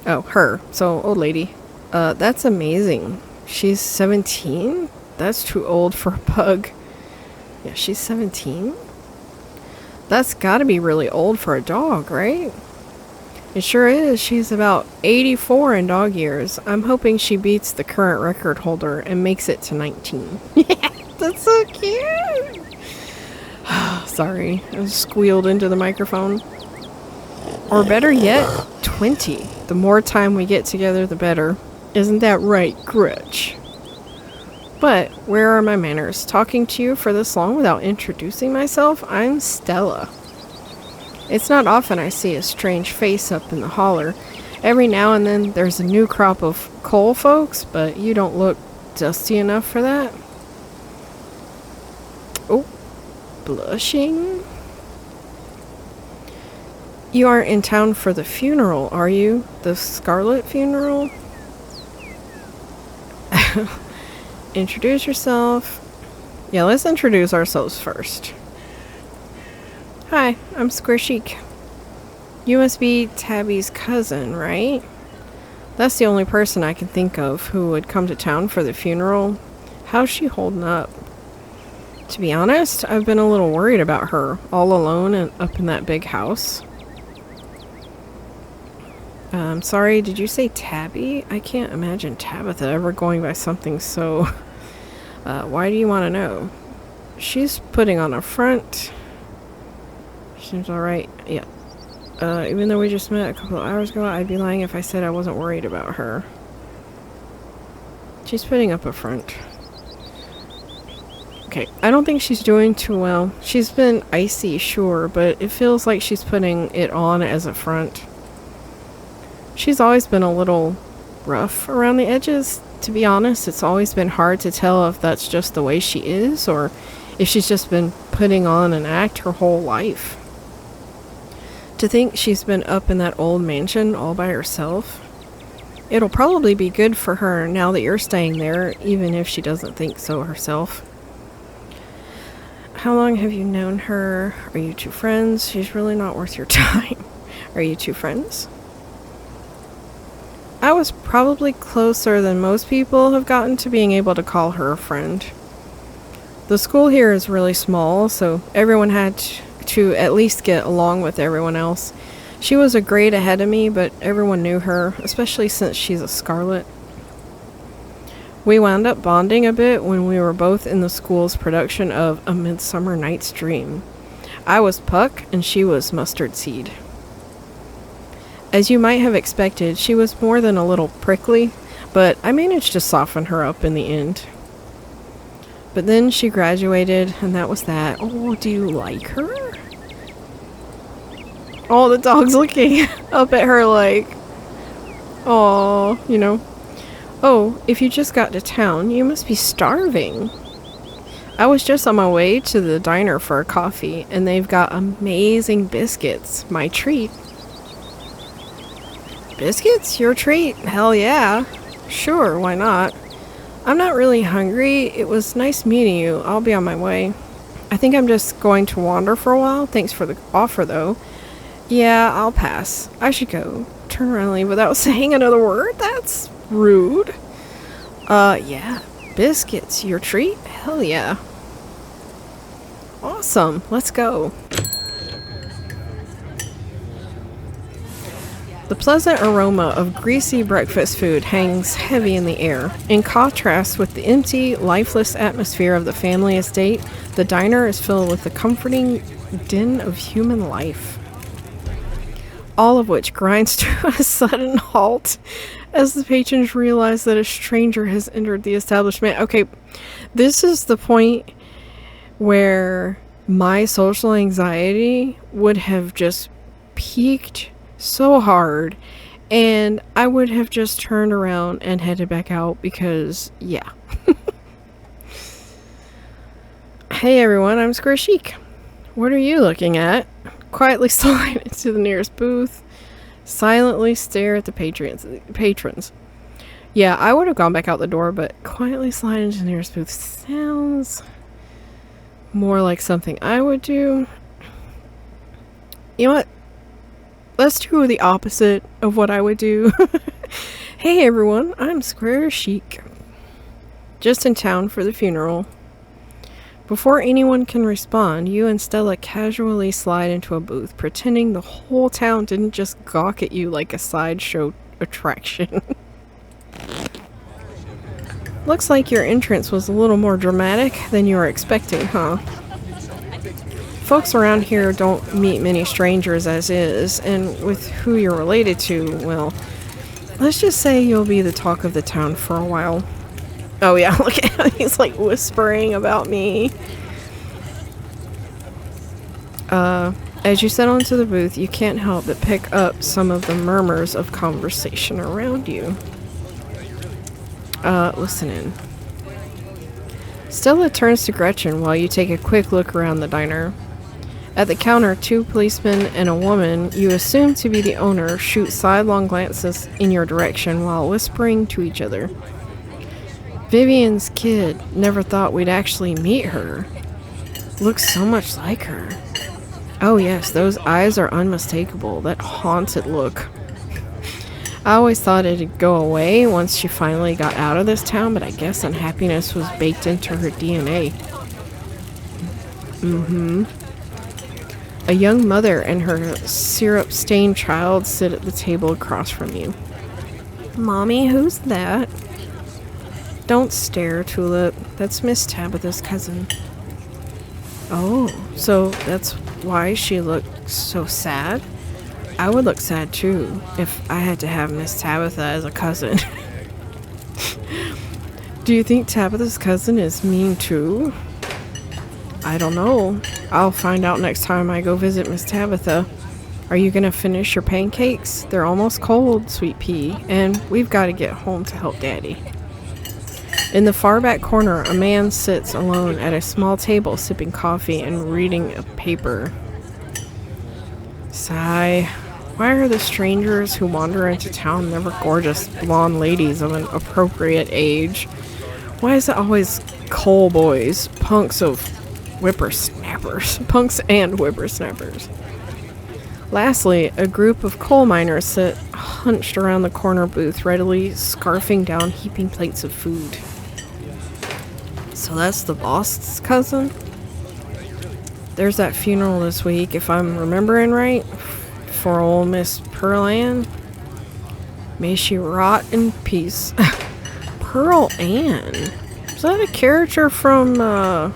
Oh, her. So, old lady. That's amazing. She's 17? That's too old for a pug. Yeah, she's 17? That's gotta be really old for a dog, right? It sure is. She's about 84 in dog years. I'm hoping she beats the current record holder and makes it to 19. Yeah, that's so cute! Sorry, I squealed into the microphone. Or better yet, 20. The more time we get together, the better. Isn't that right, Gretch? But where are my manners? Talking to you for this long without introducing myself? I'm Stella. It's not often I see a strange face up in the holler. Every now and then there's a new crop of coal folks, but you don't look dusty enough for that. Oh. Blushing? You aren't in town for the funeral, are you? The Scarlet funeral? Introduce yourself. Yeah, let's introduce ourselves first. Hi, I'm Squarechique. You must be Tabby's cousin, right? That's the only person I can think of who would come to town for the funeral. How's she holding up? To be honest, I've been a little worried about her, all alone and up in that big house. I'm sorry, did you say Tabby? I can't imagine Tabitha ever going by something so... why do you want to know? She's putting on a front. Seems alright. Yeah. Even though we just met a couple of hours ago, I'd be lying if I said I wasn't worried about her. She's putting up a front. Okay, I don't think she's doing too well. She's been icy, sure, but it feels like she's putting it on as a front. She's always been a little rough around the edges. To be honest, it's always been hard to tell if that's just the way she is, or if she's just been putting on an act her whole life. To think she's been up in that old mansion all by herself. It'll probably be good for her now that you're staying there, even if she doesn't think so herself. How long have you known her? Are you two friends? She's really not worth your time. Are you two friends? I was probably closer than most people have gotten to being able to call her a friend. The school here is really small, so everyone had to at least get along with everyone else. She was a grade ahead of me, but everyone knew her, especially since she's a Scarlet. We wound up bonding a bit when we were both in the school's production of A Midsummer Night's Dream. I was Puck, and she was Mustard Seed. As you might have expected, she was more than a little prickly, but I managed to soften her up in the end. But then she graduated, and that was that. Oh, do you like her? Oh, the dog's looking up at her like, oh, you know. Oh, if you just got to town, you must be starving. I was just on my way to the diner for a coffee, and they've got amazing biscuits. My treat. Biscuits? Your treat? Hell yeah. Sure, why not? I'm not really hungry. It was nice meeting you. I'll be on my way. I think I'm just going to wander for a while. Thanks for the offer, though. Yeah, I'll pass. I should go. Turn around and leave without saying another word? That's rude. Yeah. Biscuits. Your treat? Hell yeah. Awesome. Let's go. The pleasant aroma of greasy breakfast food hangs heavy in the air. In contrast with the empty, lifeless atmosphere of the family estate, the diner is filled with the comforting din of human life. All of which grinds to a sudden halt as the patrons realize that a stranger has entered the establishment. Okay, this is the point where my social anxiety would have just peaked so hard, and I would have just turned around and headed back out because, yeah. Hey everyone, I'm Squarechique. What are you looking at? Quietly slide into the nearest booth. Silently stare at the patrons. Yeah, I would have gone back out the door, but quietly slide into the nearest booth sounds more like something I would do. You know what? Let's do the opposite of what I would do. Hey everyone, I'm Squarechique. Just in town for the funeral. Before anyone can respond, you and Stella casually slide into a booth, pretending the whole town didn't just gawk at you like a sideshow attraction. Looks like your entrance was a little more dramatic than you were expecting, huh? Folks around here don't meet many strangers as is, and with who you're related to, well, let's just say you'll be the talk of the town for a while. Oh yeah, look at him, he's like whispering about me. As you settle into the booth, you can't help but pick up some of the murmurs of conversation around you. Listen in. Stella turns to Gretchen while you take a quick look around the diner. At the counter, two policemen and a woman you assume to be the owner shoot sidelong glances in your direction while whispering to each other. Vivian's kid. Never thought we'd actually meet her. Looks so much like her. Oh yes, those eyes are unmistakable. That haunted look. I always thought it'd go away once she finally got out of this town, but I guess unhappiness was baked into her DNA. A young mother and her syrup-stained child sit at the table across from you. Mommy, who's that? Don't stare, Tulip. That's Miss Tabitha's cousin. Oh, so that's why she looks so sad? I would look sad too if I had to have Miss Tabitha as a cousin. Do you think Tabitha's cousin is mean too? I don't know. I'll find out next time I go visit Miss Tabitha. Are you gonna finish your pancakes? They're almost cold, Sweet Pea, and we've got to get home to help Daddy. In the far back corner, a man sits alone at a small table sipping coffee and reading a paper. Sigh. Why are the strangers who wander into town never gorgeous blonde ladies of an appropriate age? Why is it always coal boys, punks and whippersnappers? Lastly, a group of coal miners sit hunched around the corner booth, readily scarfing down heaping plates of food. So that's the boss's cousin? There's that funeral this week, if I'm remembering right, for old Miss Pearl Ann. May she rot in peace. Pearl Ann? Is that a character from, oh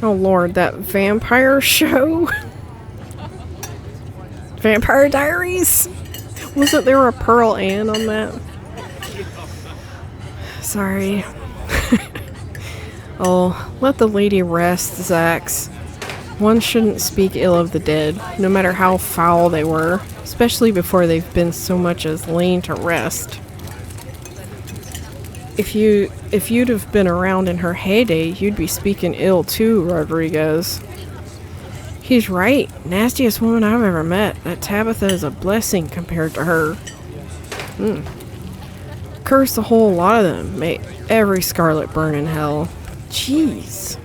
lord, that vampire show? Vampire Diaries? Wasn't there a Pearl Ann on that? Sorry. Oh, let the lady rest, Zax. One shouldn't speak ill of the dead, no matter how foul they were, especially before they've been so much as lain to rest. If you'd have been around in her heyday, you'd be speaking ill too, Rodriguez. He's right. Nastiest woman I've ever met. That Tabitha is a blessing compared to her. Curse a whole lot of them. May every Scarlet burn in hell. Jeez.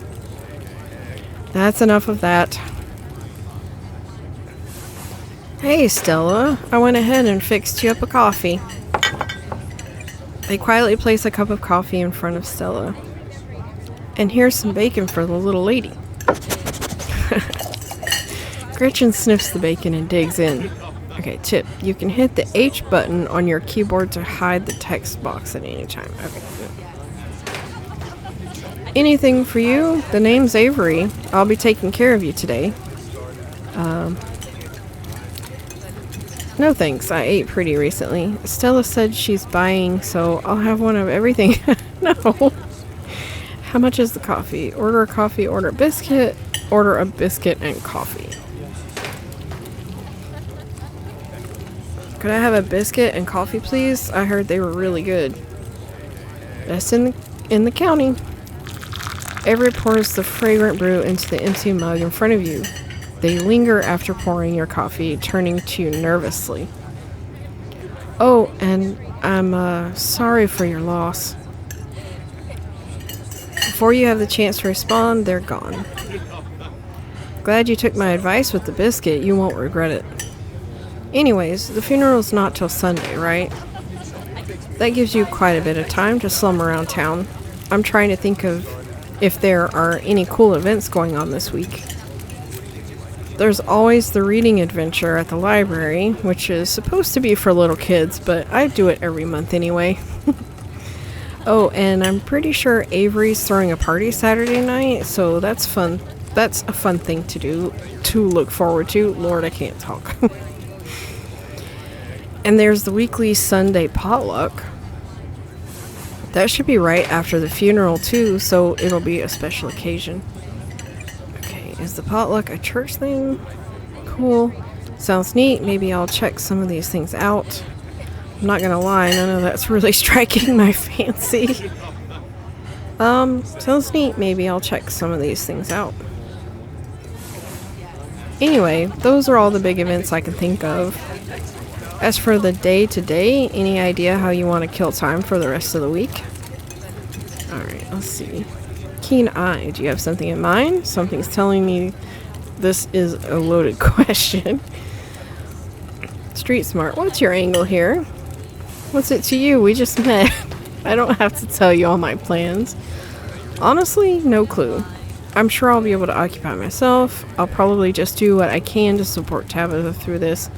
That's enough of that. Hey, Stella. I went ahead and fixed you up a coffee. They quietly place a cup of coffee in front of Stella. And here's some bacon for the little lady. Gretchen sniffs the bacon and digs in. Okay, tip. You can hit the H button on your keyboard to hide the text box at any time. Okay, good. Anything for you? The name's Avery. I'll be taking care of you today. No thanks. I ate pretty recently. Stella said she's buying, so I'll have one of everything. No. How much is the coffee? Order a coffee, order a biscuit, order a biscuit and coffee. Could I have a biscuit and coffee, please? I heard they were really good. That's in the county. Avery pours the fragrant brew into the empty mug in front of you. They linger after pouring your coffee, turning to you nervously. Oh, and I'm sorry for your loss. Before you have the chance to respond, they're gone. Glad you took my advice with the biscuit. You won't regret it. Anyways, the funeral's not till Sunday, right? That gives you quite a bit of time to slum around town. I'm trying to think of if there are any cool events going on this week. There's always the reading adventure at the library, which is supposed to be for little kids, but I do it every month anyway. Oh, and I'm pretty sure Avery's throwing a party Saturday night, so that's fun. That's a fun thing to do, to look forward to. Lord, I can't talk. And there's the weekly Sunday potluck. That should be right after the funeral too, so it'll be a special occasion. Okay, is the potluck a church thing? Cool. Sounds neat. Maybe I'll check some of these things out. I'm not gonna lie, none of that's really striking my fancy. Sounds neat. Maybe I'll check some of these things out. Anyway, those are all the big events I can think of. As for the day-to-day, any idea how you want to kill time for the rest of the week? Alright, let's see. Keen eye, do you have something in mind? Something's telling me this is a loaded question. Street smart, what's your angle here? What's it to you? We just met. I don't have to tell you all my plans. Honestly, no clue. I'm sure I'll be able to occupy myself. I'll probably just do what I can to support Tabitha through this.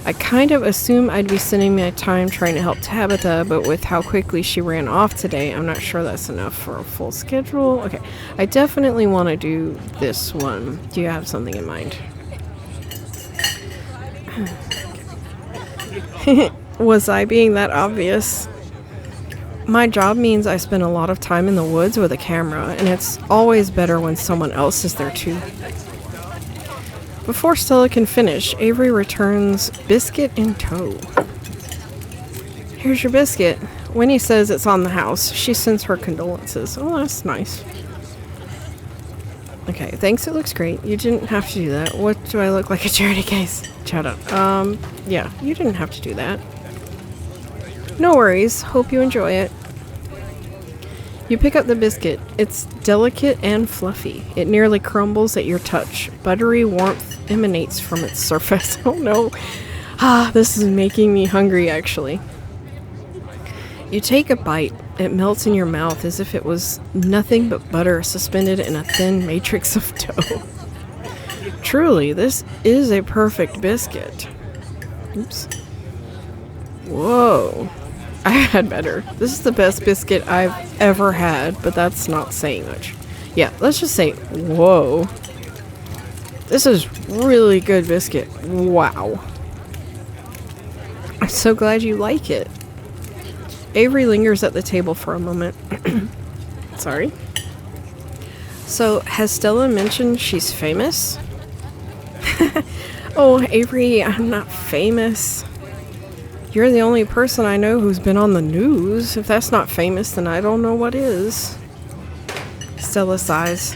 I kind of assume I'd be spending my time trying to help Tabitha, but with how quickly she ran off today, I'm not sure that's enough for a full schedule. Okay, I definitely want to do this one. Do you have something in mind? Was I being that obvious? My job means I spend a lot of time in the woods with a camera, and it's always better when someone else is there too. Before Stella can finish, Avery returns biscuit in tow. Here's your biscuit. Winnie says it's on the house. She sends her condolences. Oh, that's nice. Okay, thanks, it looks great. You didn't have to do that. What do I look like, a charity case? Shut up. Yeah, you didn't have to do that. No worries. Hope you enjoy it. You pick up the biscuit. It's delicate and fluffy. It nearly crumbles at your touch. Buttery warmth emanates from its surface. Oh no. Ah, this is making me hungry, actually. You take a bite. It melts in your mouth as if it was nothing but butter suspended in a thin matrix of dough. Truly, this is a perfect biscuit. Oops. Whoa. I had better. This is the best biscuit I've ever had, but that's not saying much. Yeah, let's just say, whoa. This is really good biscuit. Wow. I'm so glad you like it. Avery lingers at the table for a moment. Sorry. So, has Stella mentioned she's famous? Oh, Avery, I'm not famous. You're the only person I know who's been on the news. If that's not famous, then I don't know what is. Stella sighs.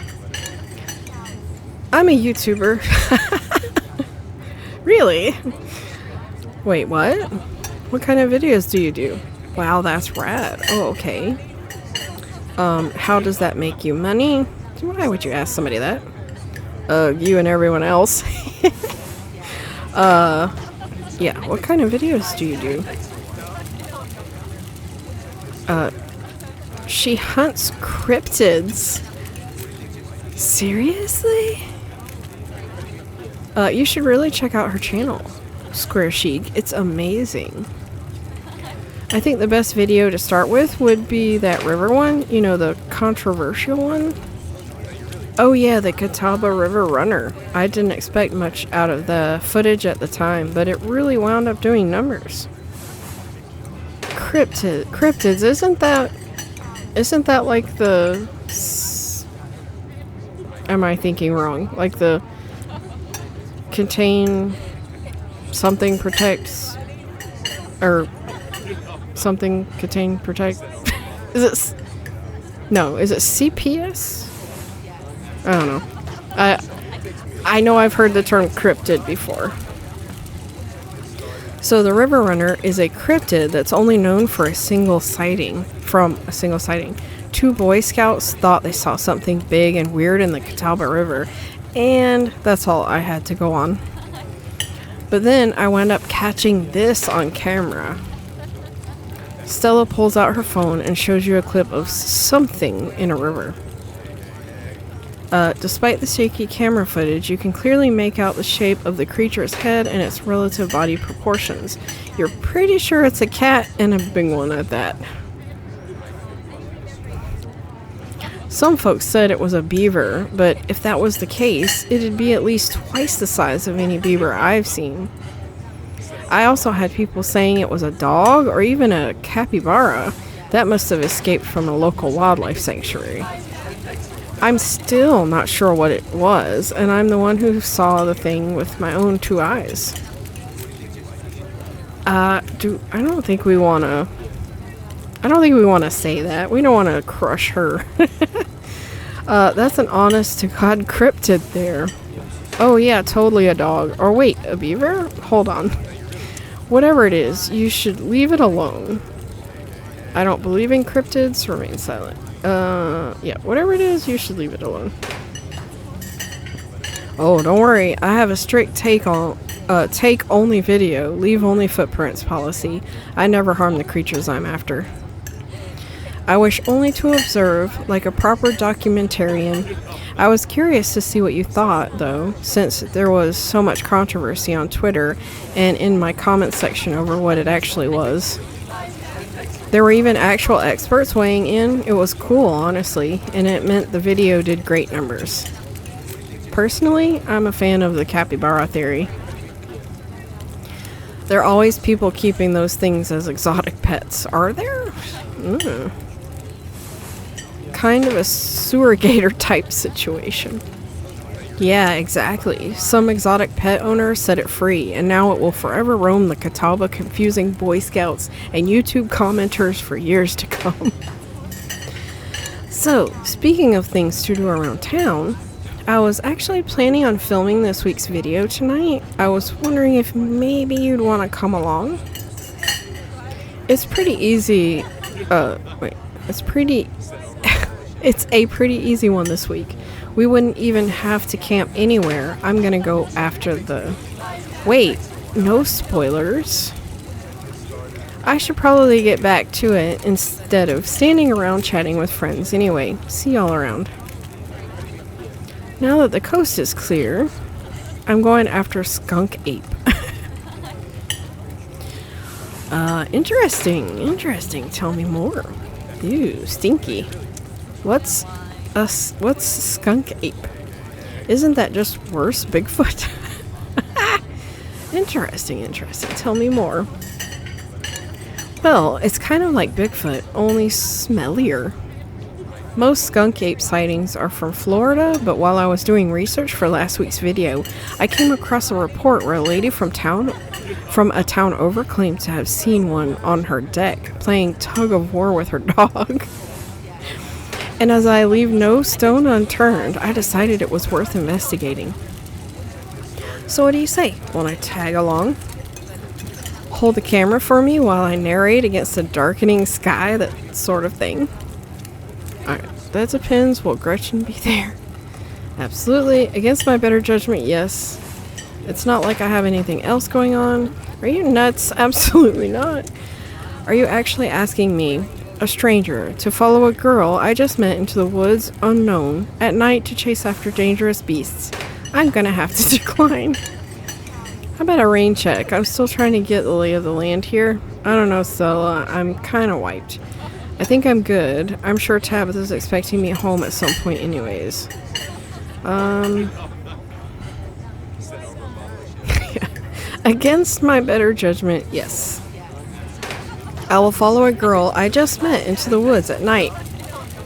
I'm a YouTuber. Really? Wait, what? What kind of videos do you do? Wow, that's rad. Oh, okay. How does that make you money? Why would you ask somebody that? You and everyone else. Yeah, what kind of videos do you do? She hunts cryptids. Seriously? You should really check out her channel, Squarechique. It's amazing. I think the best video to start with would be that river one. You know, the controversial one. Oh yeah, the Catawba River Runner. I didn't expect much out of the footage at the time, but it really wound up doing numbers. Cryptids, isn't that like the... Am I thinking wrong? Like the... Contain... Something protects... Or... Something contain protect... Is it... No, is it CPS? I don't know. I know I've heard the term cryptid before. So the River Runner is a cryptid that's only known for a single sighting. From a single sighting. 2 Boy Scouts thought they saw something big and weird in the Catawba River. And that's all I had to go on. But then I wound up catching this on camera. Stella pulls out her phone and shows you a clip of something in a river. Despite the shaky camera footage, you can clearly make out the shape of the creature's head and its relative body proportions. You're pretty sure it's a cat, and a big one at that. Some folks said it was a beaver, but if that was the case, it'd be at least twice the size of any beaver I've seen. I also had people saying it was a dog or even a capybara. That must have escaped from a local wildlife sanctuary. I'm still not sure what it was, and I'm the one who saw the thing with my own 2 eyes. I don't think we want to say that. We don't want to crush her. That's an honest to God cryptid there. Oh yeah, totally a dog. Or wait, a beaver? Hold on. Whatever it is, you should leave it alone. I don't believe in cryptids. Remain silent. Yeah, whatever it is, you should leave it alone. Oh, don't worry. I have a strict take only video, leave only footprints policy. I never harm the creatures I'm after. I wish only to observe, like a proper documentarian. I was curious to see what you thought, though, since there was so much controversy on Twitter and in my comment section over what it actually was. There were even actual experts weighing in. It was cool, honestly, and it meant the video did great numbers. Personally, I'm a fan of the capybara theory. There are always people keeping those things as exotic pets, are there? Kind of a sewer gator type situation. Yeah, exactly. Some exotic pet owner set it free, and now it will forever roam the Catawba, confusing Boy Scouts and YouTube commenters for years to come. So, speaking of things to do around town, I was actually planning on filming this week's video tonight. I was wondering if maybe you'd want to come along. It's pretty easy. It's a pretty easy one this week. We wouldn't even have to camp anywhere. I'm gonna go after the... Wait, no spoilers. I should probably get back to it instead of standing around chatting with friends. Anyway, see y'all around. Now that the coast is clear, I'm going after Skunk Ape. Interesting. Tell me more. Ew, stinky. What's Skunk Ape? Isn't that just worse, Bigfoot? Interesting. Tell me more. Well, it's kind of like Bigfoot, only smellier. Most skunk ape sightings are from Florida, but while I was doing research for last week's video, I came across a report where a lady from a town over claimed to have seen one on her deck, playing tug of war with her dog. And as I leave no stone unturned, I decided it was worth investigating. So what do you say? Want to tag along? Hold the camera for me while I narrate against the darkening sky, that sort of thing. Alright, that depends. Will Gretchen be there? Absolutely. Against my better judgment, yes. It's not like I have anything else going on. Are you nuts? Absolutely not. Are you actually asking me, a stranger, to follow a girl I just met into the woods unknown at night to chase after dangerous beasts? I'm gonna have to decline. How about a rain check? I'm still trying to get the lay of the land here. I don't know, Stella. I'm kind of wiped. I think I'm good. I'm sure Tabitha's expecting me home at some point anyways. Against my better judgment, yes. I will follow a girl I just met into the woods at night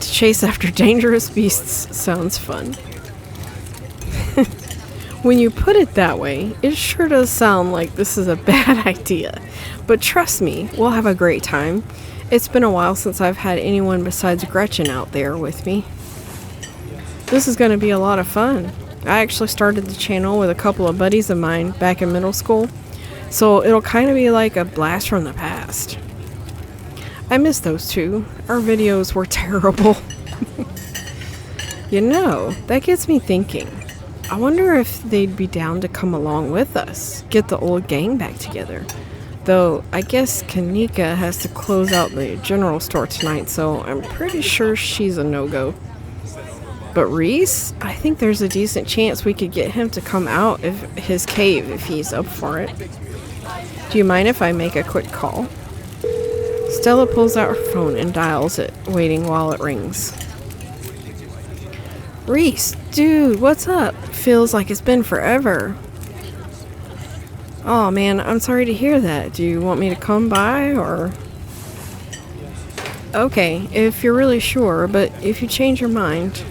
to chase after dangerous beasts. Sounds fun. When you put it that way, it sure does sound like this is a bad idea. But trust me, we'll have a great time. It's been a while since I've had anyone besides Gretchen out there with me. This is going to be a lot of fun. I actually started the channel with a couple of buddies of mine back in middle school, so it'll kind of be like a blast from the past. I miss those two. Our videos were terrible. You know, that gets me thinking. I wonder if they'd be down to come along with us, get the old gang back together. Though, I guess Kanika has to close out the general store tonight, so I'm pretty sure she's a no-go. But Reese, I think there's a decent chance we could get him to come out of his cave if he's up for it. Do you mind if I make a quick call? Stella pulls out her phone and dials it, waiting while it rings. Reese, dude, what's up? Feels like it's been forever. Oh man, I'm sorry to hear that. Do you want me to come by, or... Okay, if you're really sure, but if you change your mind...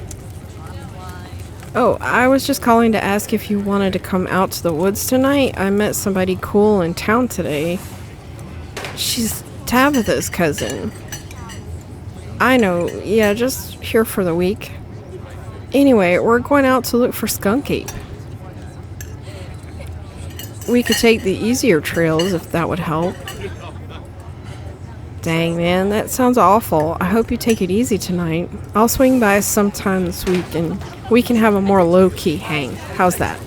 Oh, I was just calling to ask if you wanted to come out to the woods tonight. I met somebody cool in town today. She's Tabitha's cousin. I know, yeah, just here for the week. Anyway, we're going out to look for Skunk Ape. We could take the easier trails if that would help. Dang, man, that sounds awful. I hope you take it easy tonight. I'll swing by sometime this week and we can have a more low-key hang. How's that?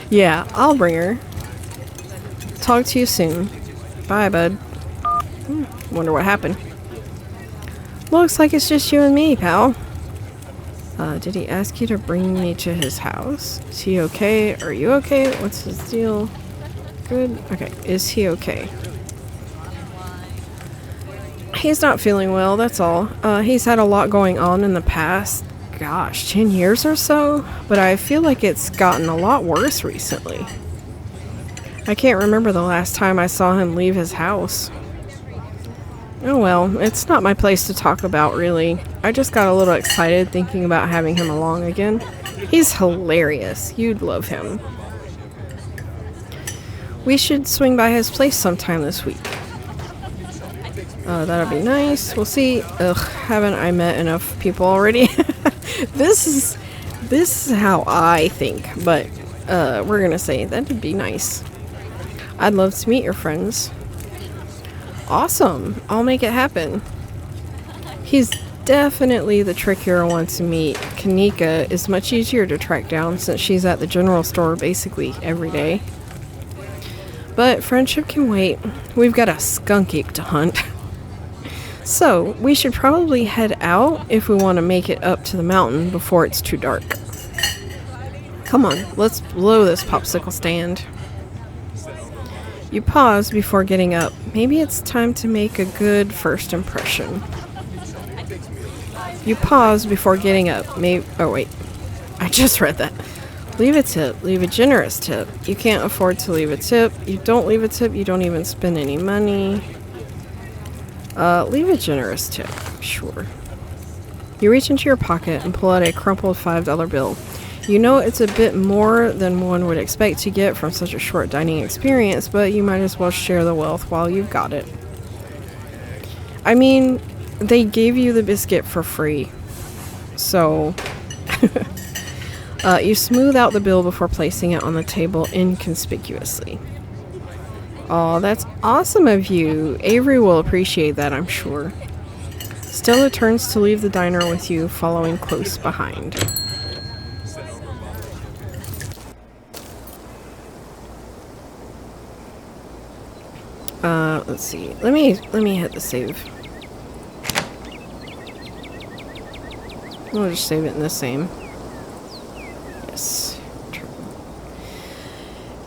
Yeah, I'll bring her. Talk to you soon. Bye, bud. Wonder what happened. Looks like it's just you and me, pal. Did he ask you to bring me to his house? Is he okay? Are you okay? What's his deal? Good? Okay, is he okay? He's not feeling well, that's all. He's had a lot going on in the past, gosh, 10 years or so, but I feel like it's gotten a lot worse recently. I can't remember the last time I saw him leave his house. Oh well, it's not my place to talk about, really. I just got a little excited thinking about having him along again. He's hilarious. You'd love him. We should swing by his place sometime this week. That'll be nice. We'll see. Ugh, haven't I met enough people already? This is how I think, but we're gonna say that'd be nice. I'd love to meet your friends. Awesome. I'll make it happen. He's definitely the trickier one to meet. Kanika is much easier to track down since she's at the general store basically every day. But friendship can wait. We've got a skunk ape to hunt. So, we should probably head out if we want to make it up to the mountain before it's too dark. Come on, let's blow this popsicle stand. You pause before getting up. Maybe it's time to make a good first impression. You pause before getting up. Oh wait, I just read that. Leave a tip. Leave a generous tip. You can't afford to leave a tip. You don't leave a tip. You don't even spend any money. Leave a generous tip. Sure. You reach into your pocket and pull out a crumpled $5 bill. You know it's a bit more than one would expect to get from such a short dining experience, but you might as well share the wealth while you've got it. I mean, they gave you the biscuit for free. So, you smooth out the bill before placing it on the table inconspicuously. Oh, that's awesome of you. Avery will appreciate that, I'm sure. Stella turns to leave the diner with you, following close behind. Let's see. Let me hit the save. We'll just save it in the same. Yes.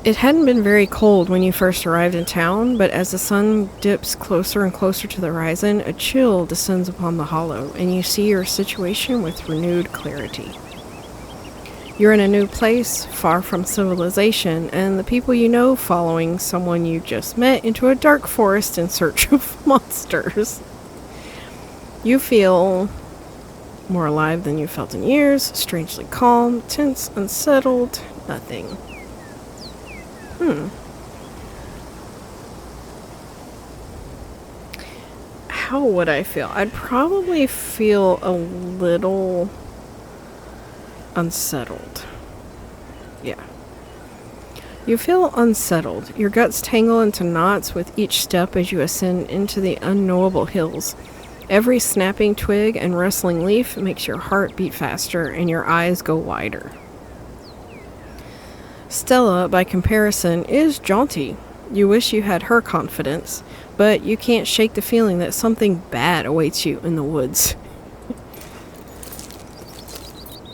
It hadn't been very cold when you first arrived in town, but as the sun dips closer and closer to the horizon, a chill descends upon the hollow, and you see your situation with renewed clarity. You're in a new place, far from civilization, and the people you know following someone you just met into a dark forest in search of monsters. You feel more alive than you felt in years, strangely calm, tense, unsettled, nothing. How would I feel? I'd probably feel a little unsettled. Yeah. You feel unsettled. Your guts tangle into knots with each step as you ascend into the unknowable hills. Every snapping twig and rustling leaf makes your heart beat faster and your eyes go wider. Stella, by comparison, is jaunty. You wish you had her confidence, but you can't shake the feeling that something bad awaits you in the woods.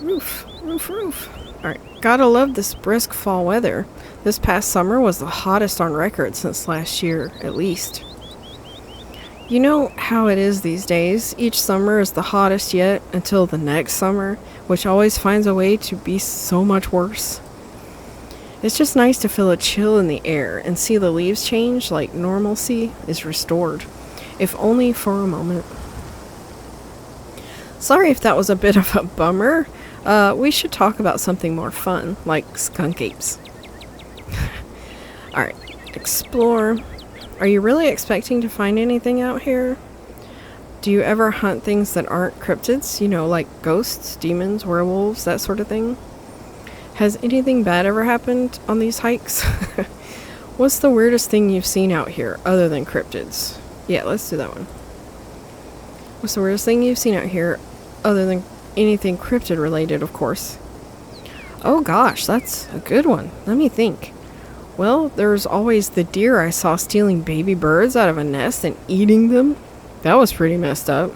Roof. Alright, gotta love this brisk fall weather. This past summer was the hottest on record since last year, at least. You know how it is these days. Each summer is the hottest yet until the next summer, which always finds a way to be so much worse. It's just nice to feel a chill in the air and see the leaves change like normalcy is restored, if only for a moment. Sorry if that was a bit of a bummer. We should talk about something more fun, like skunk apes. Alright, explore. Are you really expecting to find anything out here? Do you ever hunt things that aren't cryptids? You know, like ghosts, demons, werewolves, that sort of thing? Has anything bad ever happened on these hikes? What's the weirdest thing you've seen out here, other than cryptids? Yeah, let's do that one. What's the weirdest thing you've seen out here, other than anything cryptid related, of course? Oh gosh, that's a good one. Let me think. Well, there's always the deer I saw stealing baby birds out of a nest and eating them. That was pretty messed up.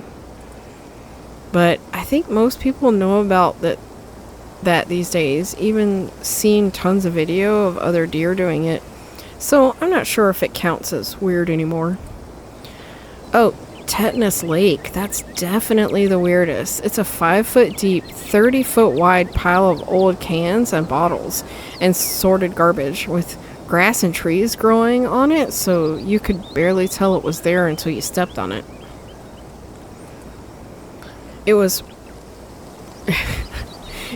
But I think most people know about that these days, even seen tons of video of other deer doing it. So I'm not sure if it counts as weird anymore. Oh, Tetanus Lake. That's definitely the weirdest. It's a 5-foot deep, 30-foot wide pile of old cans and bottles and sorted garbage with grass and trees growing on it, so you could barely tell it was there until you stepped on it. It was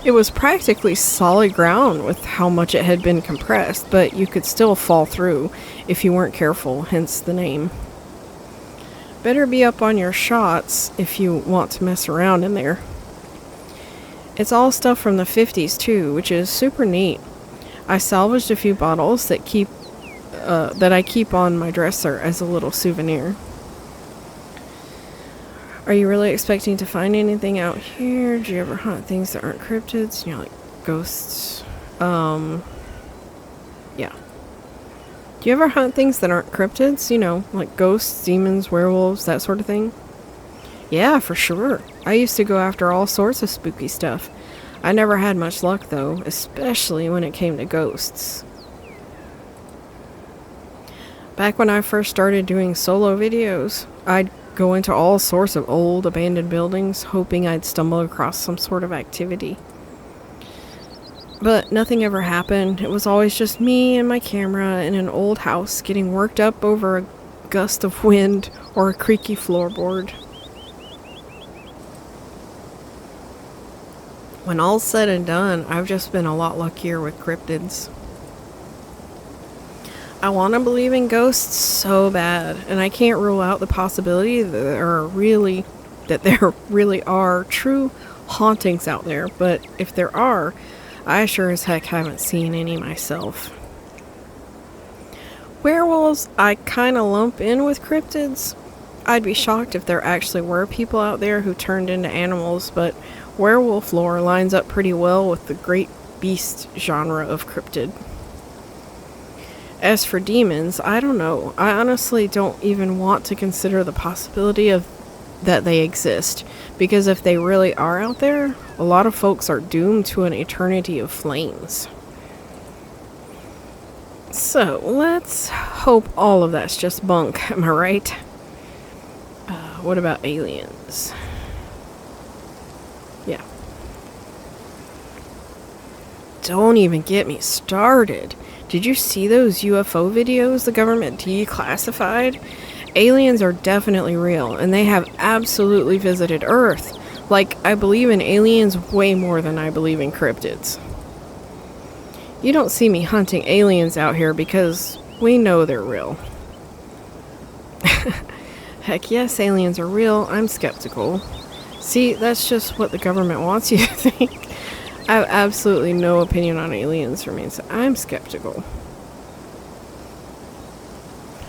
it was practically solid ground with how much it had been compressed, but you could still fall through if you weren't careful, hence the name. Better be up on your shots if you want to mess around in there. It's all stuff from the 50s too, which is super neat. I salvaged a few bottles that I keep on my dresser as a little souvenir. Are you really expecting to find anything out here? Do you ever hunt things that aren't cryptids? You know, like ghosts. Yeah. Do you ever hunt things that aren't cryptids? You know, like ghosts, demons, werewolves, that sort of thing? Yeah, for sure. I used to go after all sorts of spooky stuff. I never had much luck though, especially when it came to ghosts. Back when I first started doing solo videos, I'd go into all sorts of old abandoned buildings, hoping I'd stumble across some sort of activity. But nothing ever happened. It was always just me and my camera in an old house getting worked up over a gust of wind or a creaky floorboard. When all's said and done, I've just been a lot luckier with cryptids. I want to believe in ghosts so bad, and I can't rule out the possibility that there really are true hauntings out there, but if there are, I sure as heck haven't seen any myself. Werewolves, I kinda lump in with cryptids. I'd be shocked if there actually were people out there who turned into animals, but werewolf lore lines up pretty well with the great beast genre of cryptid. As for demons, I don't know. I honestly don't even want to consider the possibility of that they exist, because if they really are out there, a lot of folks are doomed to an eternity of flames. So, let's hope all of that's just bunk, am I right? What about aliens? Yeah. Don't even get me started. Did you see those UFO videos the government declassified? Aliens are definitely real, and they have absolutely visited Earth. Like, I believe in aliens way more than I believe in cryptids. You don't see me hunting aliens out here because we know they're real. Heck yes, aliens are real. I'm skeptical. See, that's just what the government wants you to think. I have absolutely no opinion on aliens for me, so I'm skeptical.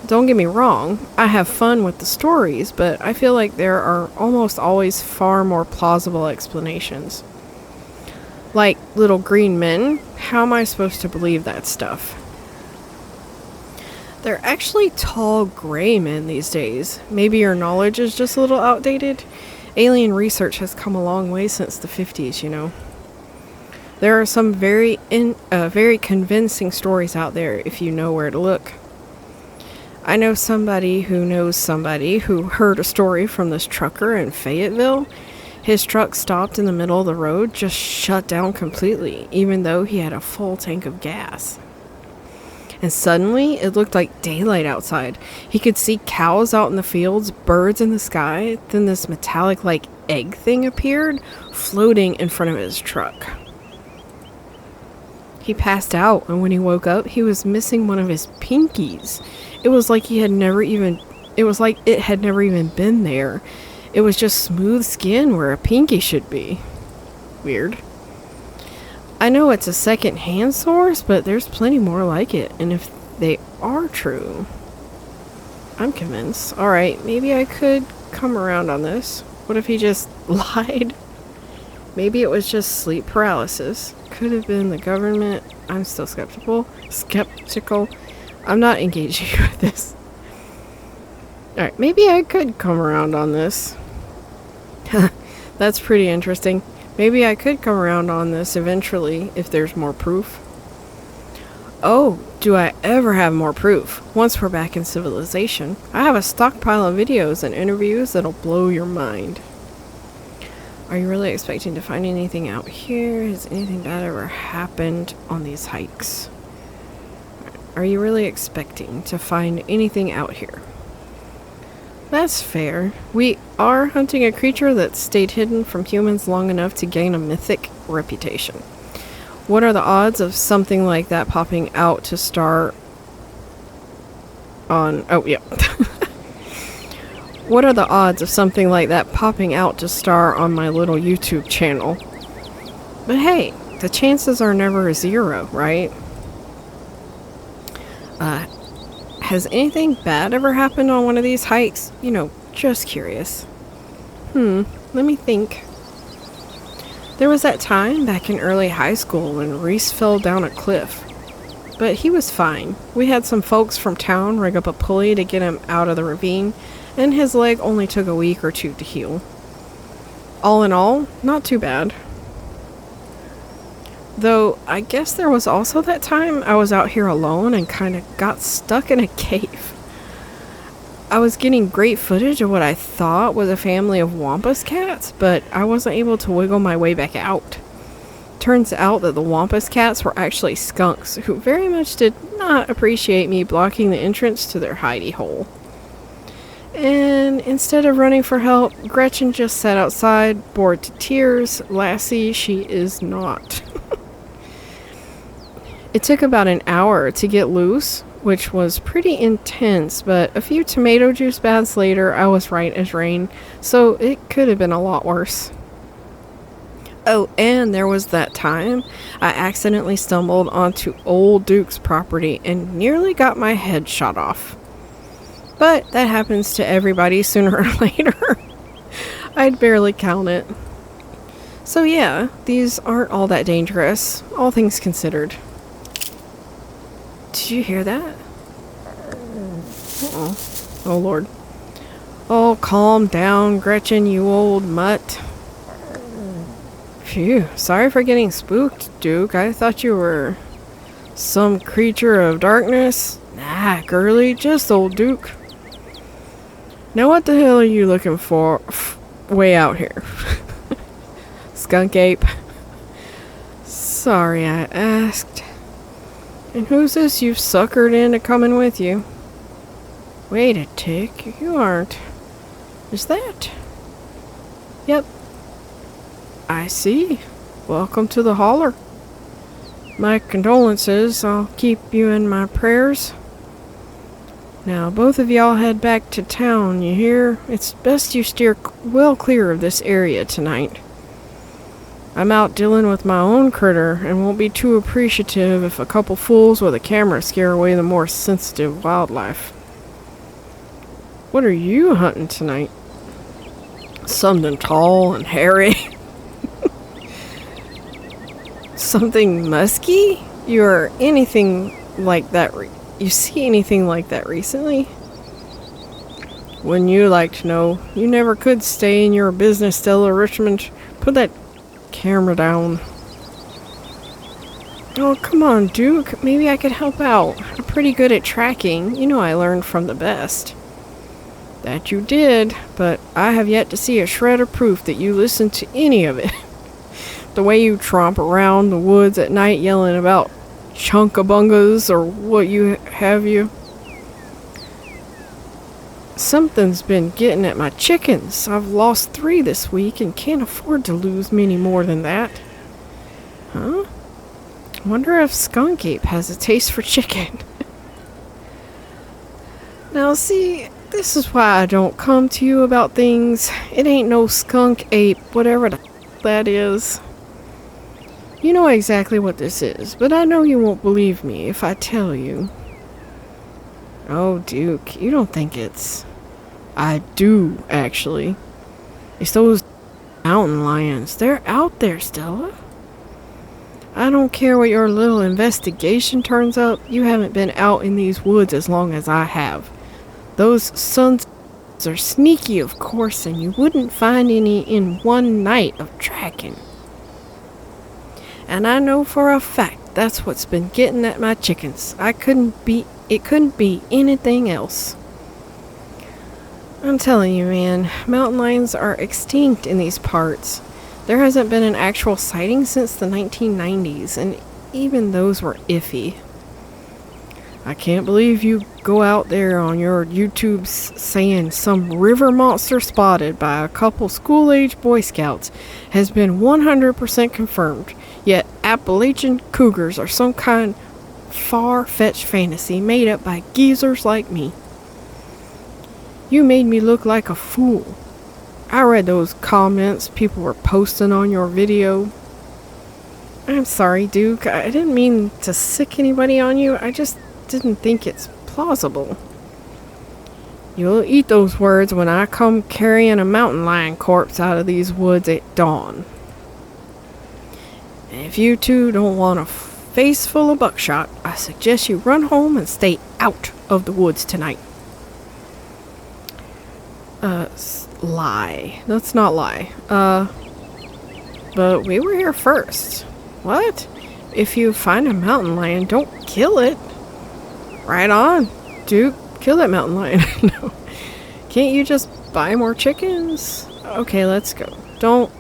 Don't get me wrong, I have fun with the stories, but I feel like there are almost always far more plausible explanations. Like little green men, how am I supposed to believe that stuff? They're actually tall gray men these days. Maybe your knowledge is just a little outdated. Alien research has come a long way since the 50s, you know. There are some very convincing stories out there if you know where to look. I know somebody who knows somebody who heard a story from this trucker in Fayetteville. His truck stopped in the middle of the road, just shut down completely, even though he had a full tank of gas. And suddenly, it looked like daylight outside. He could see cows out in the fields, birds in the sky, then this metallic-like egg thing appeared, floating in front of his truck. He passed out, and when he woke up, he was missing one of his pinkies. It was like it had never even been there. It was just smooth skin where a pinky should be. Weird. I know it's a second-hand source, but there's plenty more like it, and if they are true, I'm convinced. Alright, maybe I could come around on this. What if he just lied? Maybe it was just sleep paralysis. Could have been the government. I'm still skeptical. I'm not engaging with this. Alright, maybe I could come around on this. That's pretty interesting. Maybe I could come around on this eventually if there's more proof. Oh, do I ever have more proof? Once we're back in civilization, I have a stockpile of videos and interviews that'll blow your mind. Are you really expecting to find anything out here? Has anything bad ever happened on these hikes? Are you really expecting to find anything out here? That's fair. We are hunting a creature that stayed hidden from humans long enough to gain a mythic reputation. What are the odds of something like that popping out to star on... Oh, yeah. What are the odds of something like that popping out to star on my little YouTube channel? But hey, the chances are never 0, right? Has anything bad ever happened on one of these hikes? You know, just curious. Let me think. There was that time back in early high school when Reese fell down a cliff. But he was fine. We had some folks from town rig up a pulley to get him out of the ravine, and his leg only took a week or 2 to heal. All in all, not too bad. Though, I guess there was also that time I was out here alone and kind of got stuck in a cave. I was getting great footage of what I thought was a family of wampus cats, but I wasn't able to wiggle my way back out. Turns out that the wampus cats were actually skunks, who very much did not appreciate me blocking the entrance to their hidey hole. And instead of running for help, Gretchen just sat outside, bored to tears. Lassie, she is not. It took about an hour to get loose, which was pretty intense, but a few tomato juice baths later, I was right as rain, so it could have been a lot worse. Oh, and there was that time I accidentally stumbled onto Old Duke's property and nearly got my head shot off. But that happens to everybody sooner or later. I'd barely count it. So yeah, these aren't all that dangerous, all things considered. Did you hear that? Uh-oh. Oh, Lord. Oh, calm down, Gretchen, you old mutt. Phew, sorry for getting spooked, Duke. I thought you were some creature of darkness. Nah, girly, just old Duke. Now what the hell are you looking for way out here? Skunk ape. Sorry I asked. And who's this you've suckered into coming with you? Wait a tick, you aren't... Is that... Yep. I see. Welcome to the holler. My condolences, I'll keep you in my prayers. Now, both of y'all head back to town, you hear? It's best you steer well clear of this area tonight. I'm out dealing with my own critter and won't be too appreciative if a couple fools with a camera scare away the more sensitive wildlife. What are you hunting tonight? Something tall and hairy. Something musky? You're anything like that? You see anything like that recently? Wouldn't you like to know? You never could stay in your business, Stella Richmond. Put that camera down. Oh, come on, Duke. Maybe I could help out. I'm pretty good at tracking. You know I learned from the best. That you did, but I have yet to see a shred of proof that you listened to any of it. The way you tromp around the woods at night yelling about chunkabungas or what have you. Something's been getting at my chickens. I've lost 3 this week and can't afford to lose many more than that. Huh? Wonder if Skunk Ape has a taste for chicken. Now see, this is why I don't come to you about things. It ain't no Skunk Ape, whatever the that is. You know exactly what this is, but I know you won't believe me if I tell you. Oh, Duke, you don't think it's... I do, actually. It's those mountain lions. They're out there, Stella. I don't care what your little investigation turns up. You haven't been out in these woods as long as I have. Those sons are sneaky, of course, and you wouldn't find any in one night of tracking. And I know for a fact that's what's been getting at my chickens. It couldn't be anything else. I'm telling you, man, mountain lions are extinct in these parts. There hasn't been an actual sighting since the 1990s, and even those were iffy. I can't believe you go out there on your YouTubes saying some river monster spotted by a couple school-age Boy Scouts has been 100% confirmed, yet Appalachian cougars are some kind of far-fetched fantasy made up by geezers like me. You made me look like a fool. I read those comments people were posting on your video. I'm sorry, Duke. I didn't mean to sick anybody on you. I just didn't think it's plausible. You'll eat those words when I come carrying a mountain lion corpse out of these woods at dawn. And if you two don't want a face full of buckshot, I suggest you run home and stay out of the woods tonight. Lie. Let's not lie. But we were here first. What? If you find a mountain lion, don't kill it. Right on, Duke. Kill that mountain lion. No. Can't you just buy more chickens? Okay, let's go. Don't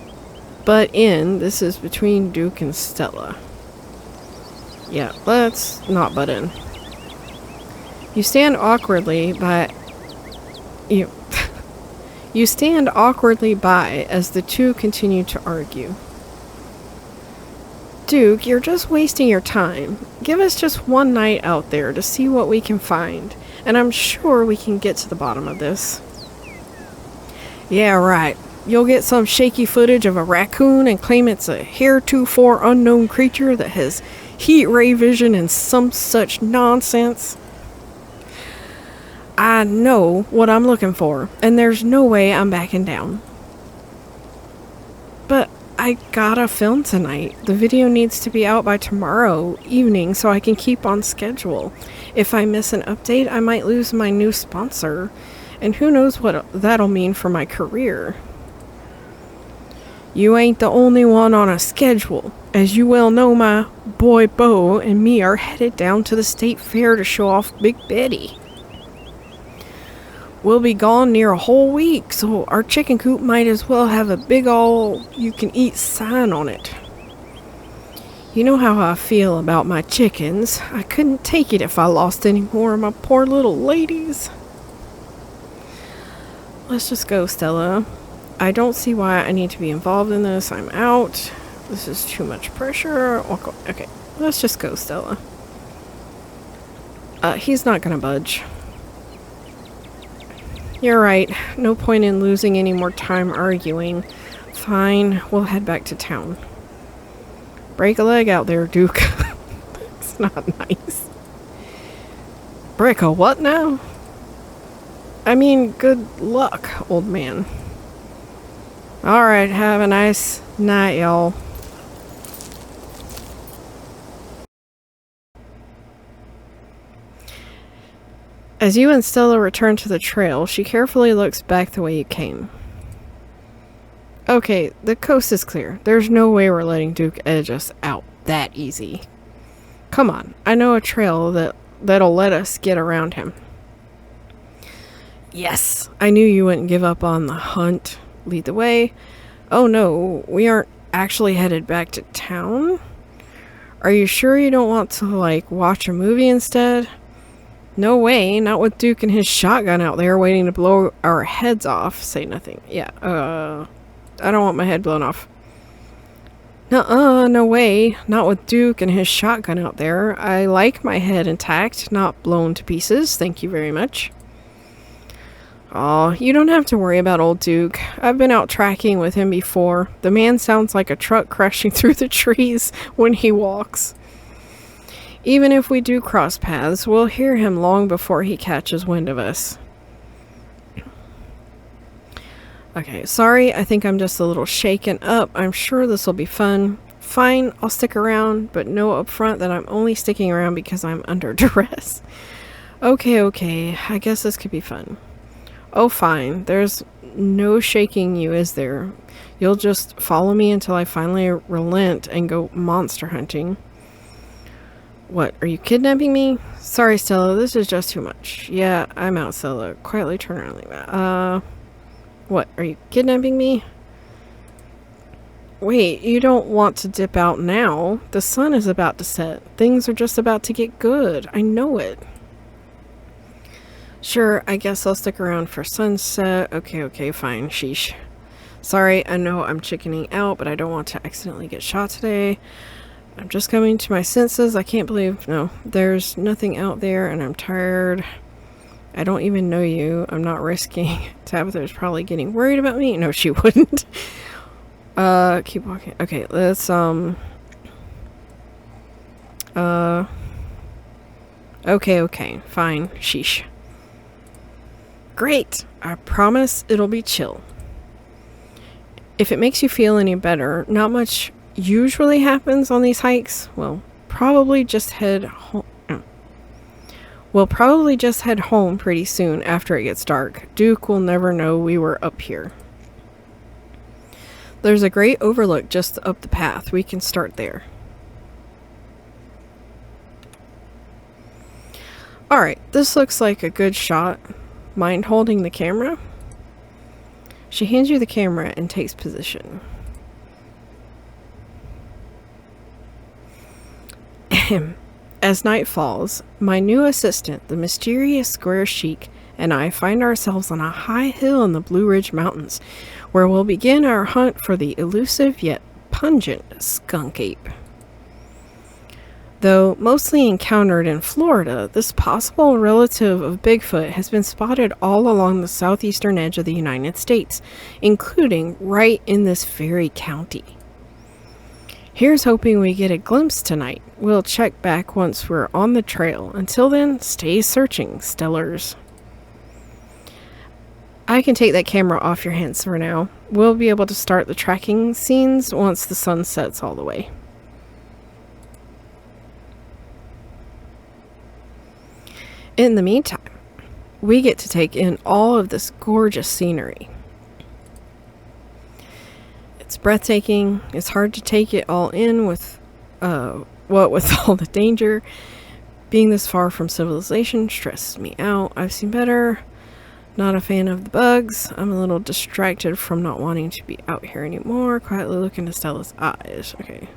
butt in. This is between Duke and Stella. Yeah, let's not butt in. You stand awkwardly by... You stand awkwardly by as the two continue to argue. Duke, you're just wasting your time. Give us just one night out there to see what we can find, and I'm sure we can get to the bottom of this. Yeah, right. You'll get some shaky footage of a raccoon and claim it's a heretofore unknown creature that has heat ray vision and some such nonsense. I know what I'm looking for, and there's no way I'm backing down. But I gotta film tonight. The video needs to be out by tomorrow evening so I can keep on schedule. If I miss an update, I might lose my new sponsor, and who knows what that'll mean for my career. You ain't the only one on a schedule. As you well know, my boy Bo and me are headed down to the state fair to show off Big Betty. We'll be gone near a whole week, so our chicken coop might as well have a big all-you-can-eat sign on it. You know how I feel about my chickens. I couldn't take it if I lost any more of my poor little ladies. Let's just go, Stella. I don't see why I need to be involved in this. I'm out. This is too much pressure. Okay, let's just go, Stella. He's not gonna budge. You're right. No point in losing any more time arguing. Fine, we'll head back to town. Break a leg out there, Duke. It's not nice. Break a what now? I mean, good luck, old man. Alright, have a nice night, y'all. As you and Stella return to the trail, she carefully looks back the way you came. Okay, the coast is clear. There's no way we're letting Duke edge us out that easy. Come on, I know a trail that'll let us get around him. Yes, I knew you wouldn't give up on the hunt. Lead the way. Oh no, we aren't actually headed back to town? Are you sure you don't want to, like, watch a movie instead? No way, not with Duke and his shotgun out there waiting to blow our heads off. Say nothing. Yeah, I don't want my head blown off. Nuh-uh, no way. Not with Duke and his shotgun out there. I like my head intact, not blown to pieces. Thank you very much. Aw, you don't have to worry about old Duke. I've been out tracking with him before. The man sounds like a truck crashing through the trees when he walks. Even if we do cross paths, we'll hear him long before he catches wind of us. Okay, sorry, I think I'm just a little shaken up. I'm sure this will be fun. Fine, I'll stick around, but know up front that I'm only sticking around because I'm under duress. Okay, I guess this could be fun. Oh, fine, there's no shaking you, is there? You'll just follow me until I finally relent and go monster hunting. What, are you kidnapping me? Sorry, Stella, this is just too much. Yeah, I'm out, Stella. Quietly turn around like that. What, are you kidnapping me? Wait, you don't want to dip out now. The sun is about to set. Things are just about to get good. I know it. Sure, I guess I'll stick around for sunset. Okay, fine. Sheesh. Sorry, I know I'm chickening out, but I don't want to accidentally get shot today. I'm just coming to my senses. I can't believe... No, there's nothing out there, and I'm tired. I don't even know you. I'm not risking. Tabitha's probably getting worried about me. No, she wouldn't. Keep walking. Okay, let's, okay, fine. Sheesh. Great! I promise it'll be chill. If it makes you feel any better, not much usually happens on these hikes. We'll probably just head home. We'll probably just head home pretty soon after it gets dark. Duke will never know we were up here. There's a great overlook just up the path. We can start there. Alright, this looks like a good shot. Mind holding the camera? She hands you the camera and takes position. As night falls, my new assistant, the mysterious Squarechique, and I find ourselves on a high hill in the Blue Ridge Mountains, where we'll begin our hunt for the elusive yet pungent skunk ape. Though mostly encountered in Florida, this possible relative of Bigfoot has been spotted all along the southeastern edge of the United States, including right in this very county. Here's hoping we get a glimpse tonight. We'll check back once we're on the trail. Until then, stay searching, Stellars. I can take that camera off your hands for now. We'll be able to start the tracking scenes once the sun sets all the way. In the meantime, we get to take in all of this gorgeous scenery. It's breathtaking. It's hard to take it all in with with all the danger. Being this far from civilization stresses me out. I've seen better. Not a fan of the bugs. I'm a little distracted from not wanting to be out here anymore. Quietly look into Stella's eyes. Okay.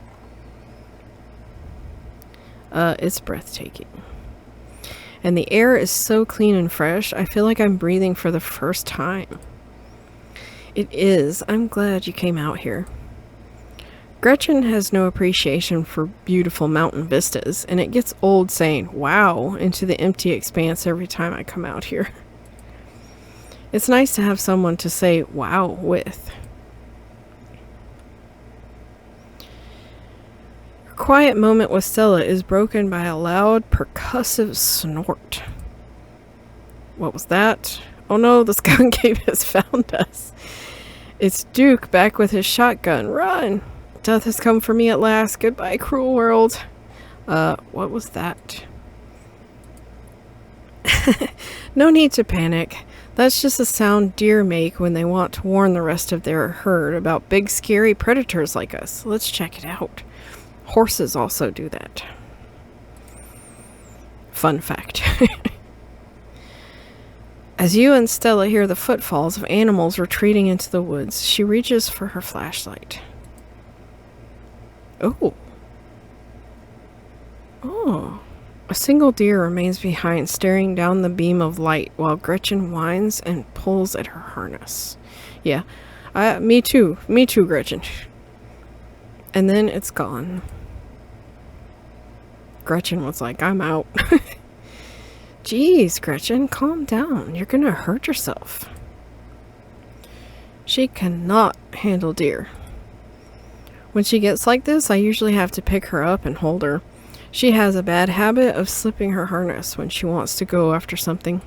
It's breathtaking. And the air is so clean and fresh, I feel like I'm breathing for the first time. It is. I'm glad you came out here. Gretchen has no appreciation for beautiful mountain vistas, and it gets old saying, wow, into the empty expanse every time I come out here. It's nice to have someone to say wow with. Her quiet moment with Stella is broken by a loud, percussive snort. What was that? Oh no, the skunk ape has found us. It's Duke back with his shotgun. Run! Death has come for me at last. Goodbye, cruel world. What was that? No need to panic. That's just a sound deer make when they want to warn the rest of their herd about big scary predators like us. Let's check it out. Horses also do that. Fun fact. As you and Stella hear the footfalls of animals retreating into the woods, she reaches for her flashlight. Oh. Oh. A single deer remains behind, staring down the beam of light while Gretchen whines and pulls at her harness. Yeah. Me too. Me too, Gretchen. And then it's gone. Gretchen was like, I'm out. Jeez, Gretchen, calm down. You're gonna hurt yourself. She cannot handle deer. When she gets like this, I usually have to pick her up and hold her. She has a bad habit of slipping her harness when she wants to go after something.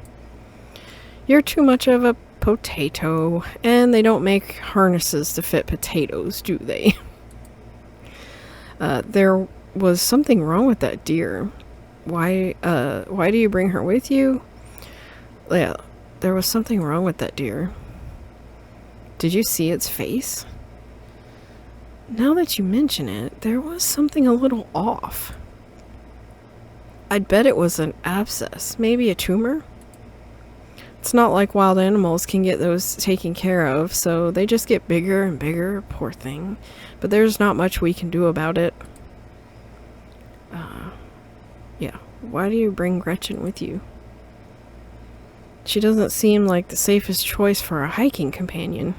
You're too much of a potato, and they don't make harnesses to fit potatoes, do they? There was something wrong with that deer. Why do you bring her with you? Yeah, there was something wrong with that deer. Did you see its face? Now that you mention it, there was something a little off. I'd bet it was an abscess, maybe a tumor. It's not like wild animals can get those taken care of, so they just get bigger and bigger, poor thing. But there's not much we can do about it. Yeah, why do you bring Gretchen with you? She doesn't seem like the safest choice for a hiking companion.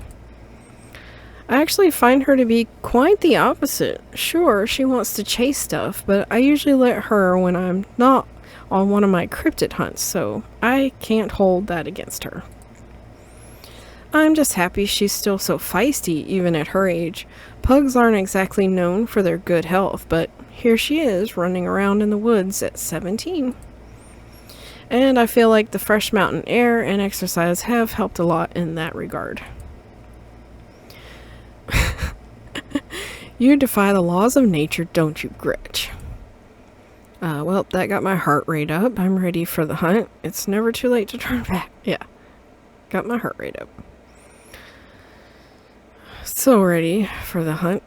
I actually find her to be quite the opposite. Sure, she wants to chase stuff, but I usually let her when I'm not on one of my cryptid hunts, so I can't hold that against her. I'm just happy she's still so feisty, even at her age. Pugs aren't exactly known for their good health, but here she is, running around in the woods at 17. And I feel like the fresh mountain air and exercise have helped a lot in that regard. You defy the laws of nature, don't you, Gretch? Well, that got my heart rate up. I'm ready for the hunt. It's never too late to turn back. Yeah, got my heart rate up. So ready for the hunt.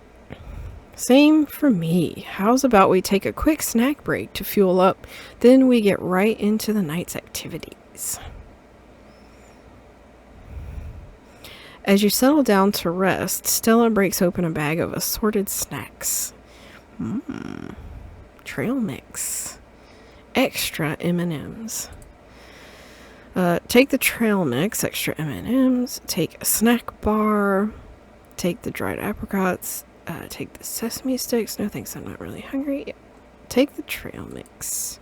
Same for me. How's about we take a quick snack break to fuel up, then we get right into the night's activities. As you settle down to rest, Stella breaks open a bag of assorted snacks. Trail mix. Extra M&Ms. Take the trail mix, extra M&Ms. Take a snack bar. Take the dried apricots. Take the sesame sticks. No thanks, I'm not really hungry. Yeah. Take the trail mix.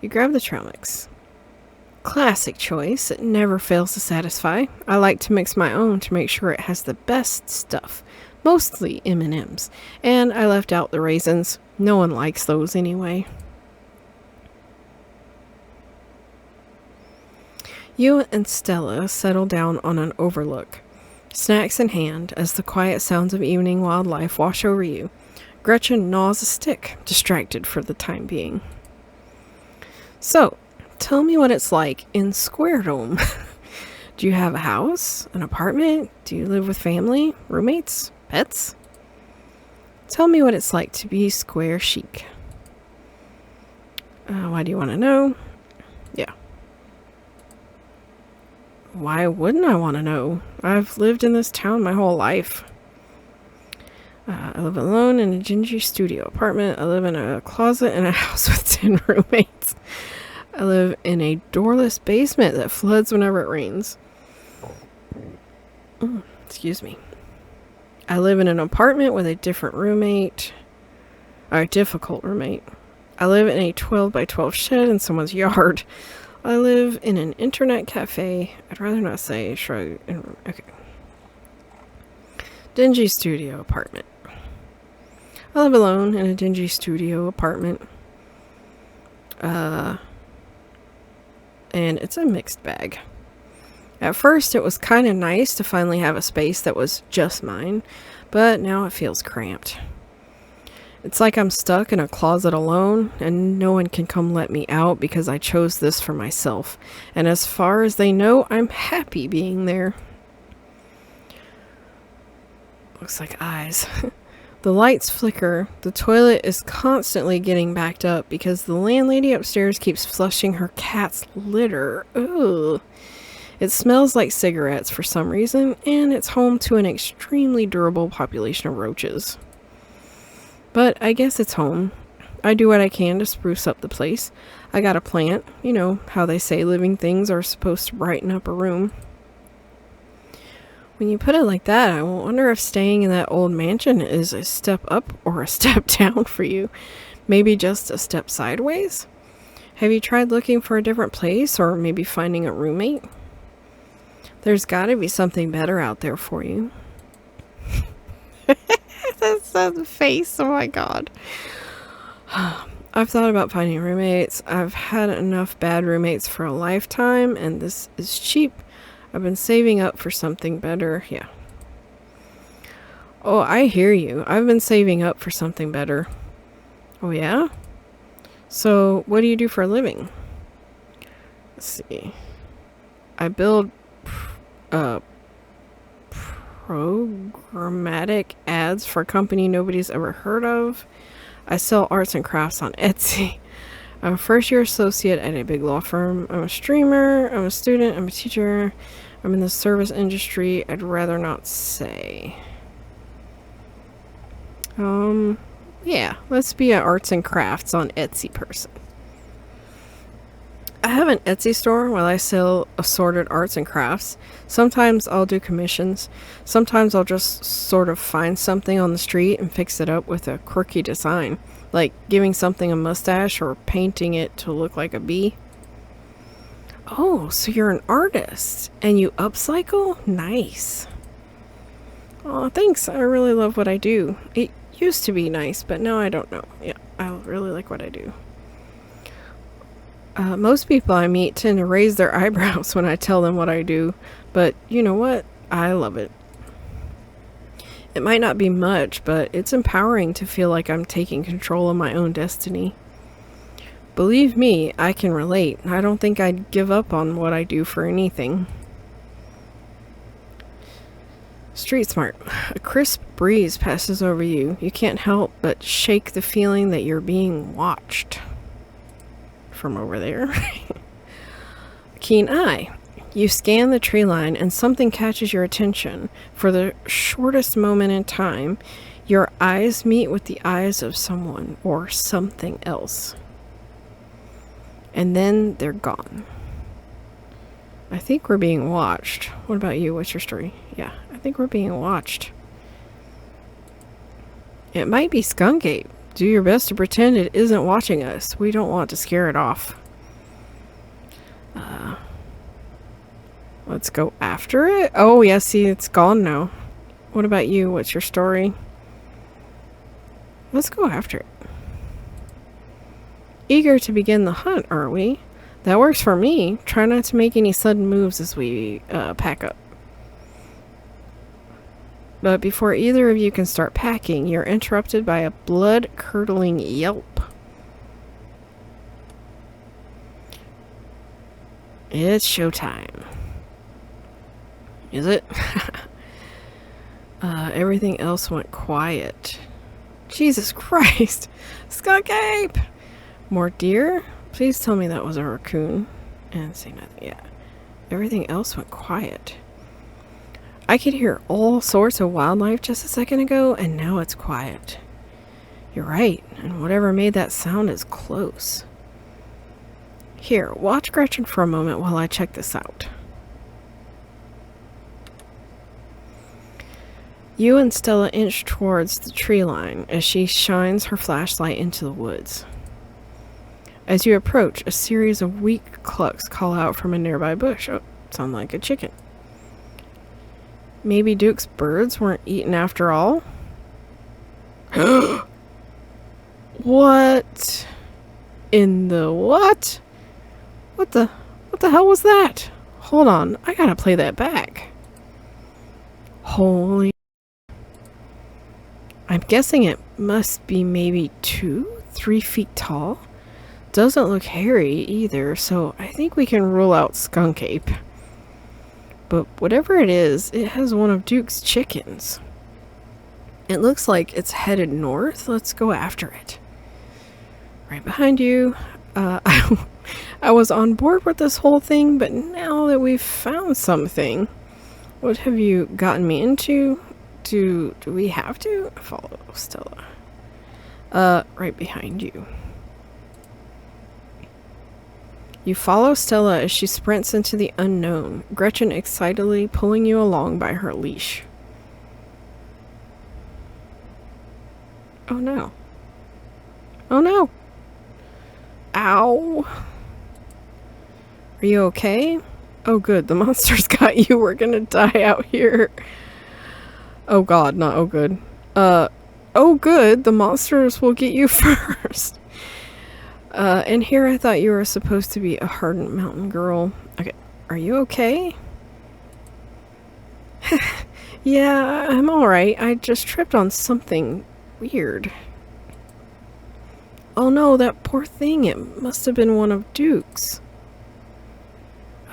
You grab the trail mix. Classic choice. It never fails to satisfy. I like to mix my own to make sure it has the best stuff. Mostly M&Ms. And I left out the raisins. No one likes those anyway. You and Stella settle down on an overlook. Snacks in hand, as the quiet sounds of evening wildlife wash over you. Gretchen gnaws a stick, distracted for the time being. So, tell me what it's like in Squaredome. Do you have a house? An apartment? Do you live with family? Roommates? Pets? Tell me what it's like to be Squarechique. Why do you want to know? Yeah. Why wouldn't I want to know? I've lived in this town my whole life. I live alone in a dingy studio apartment. I live in a closet in a house with 10 roommates. I live in a doorless basement that floods whenever it rains. Excuse me. I live in an apartment with a difficult roommate. I live in a 12 by 12 shed in someone's yard. I live in an internet cafe. I'd rather not say. Okay. Dingy studio apartment. I live alone in a dingy studio apartment. And it's a mixed bag. At first, it was kind of nice to finally have a space that was just mine, but now it feels cramped. It's like I'm stuck in a closet alone, and no one can come let me out because I chose this for myself. And as far as they know, I'm happy being there. Looks like eyes. The lights flicker. The toilet is constantly getting backed up because the landlady upstairs keeps flushing her cat's litter. Ugh. It smells like cigarettes for some reason, and it's home to an extremely durable population of roaches. But I guess it's home. I do what I can to spruce up the place. I got a plant. You know how they say living things are supposed to brighten up a room. When you put it like that, I wonder if staying in that old mansion is a step up or a step down for you. Maybe just a step sideways? Have you tried looking for a different place or maybe finding a roommate? There's got to be something better out there for you. That's the face. Oh my god. I've thought about finding roommates. I've had enough bad roommates for a lifetime, and this is cheap. I've been saving up for something better. Yeah. Oh, I hear you. I've been saving up for something better. Oh, yeah? So, what do you do for a living? Let's see. I build programmatic ads for a company nobody's ever heard of. I sell arts and crafts on Etsy. I'm a first-year associate at a big law firm. I'm a streamer. I'm a student. I'm a teacher. I'm in the service industry. I'd rather not say. Yeah, let's be an arts and crafts on Etsy person. I have an Etsy store where I sell assorted arts and crafts. Sometimes I'll do commissions. Sometimes I'll just sort of find something on the street and fix it up with a quirky design, like giving something a mustache or painting it to look like a bee. Oh, so you're an artist and you upcycle? Nice. Oh, thanks. I really love what I do. It used to be nice, but now I don't know. Yeah, I really like what I do. Most people I meet tend to raise their eyebrows when I tell them what I do, but you know what? I love it. It might not be much, but it's empowering to feel like I'm taking control of my own destiny. Believe me, I can relate. I don't think I'd give up on what I do for anything. Street smart. A crisp breeze passes over you. You can't help but shake the feeling that you're being watched. From over there. Keen eye. You scan the tree line and something catches your attention. For the shortest moment in time, your eyes meet with the eyes of someone or something else. And then they're gone. I think we're being watched. What about you? What's your story? Yeah, I think we're being watched. It might be Skunk Ape. Do your best to pretend it isn't watching us. We don't want to scare it off. Let's go after it. Oh, yeah, see, it's gone now. What about you? What's your story? Let's go after it. Eager to begin the hunt, aren't we? That works for me. Try not to make any sudden moves as we pack up. But before either of you can start packing, you're interrupted by a blood-curdling yelp. It's showtime. Is it? Everything else went quiet. Jesus Christ! Skunk Ape! More deer? Please tell me that was a raccoon. And say nothing. Yeah. Everything else went quiet. I could hear all sorts of wildlife just a second ago, and now it's quiet. You're right, and whatever made that sound is close. Here, watch Gretchen for a moment while I check this out. You and Stella inch towards the tree line as she shines her flashlight into the woods. As you approach, a series of weak clucks call out from a nearby bush. Oh, sound like a chicken. Maybe Duke's birds weren't eaten after all? What? In the what? What the hell was that? Hold on, I gotta play that back. Holy... I'm guessing it must be maybe 2-3 feet tall. Doesn't look hairy either, so I think we can rule out Skunk Ape. But whatever it is, it has one of Duke's chickens. It looks like it's headed north. Let's go after it. Right behind you. I was on board with this whole thing, but now that we've found something, what have you gotten me into? Do we have to? Follow Stella. Right behind you. You follow Stella as she sprints into the unknown, Gretchen excitedly pulling you along by her leash. Oh no. Oh no. Ow. Are you okay? Oh good, the monster's got you. We're gonna die out here. Oh god, not oh good. Oh good, the monsters will get you first. And here I thought you were supposed to be a hardened mountain girl. Okay, are you okay? Yeah, I'm alright. I just tripped on something weird. Oh no, that poor thing. It must have been one of Duke's.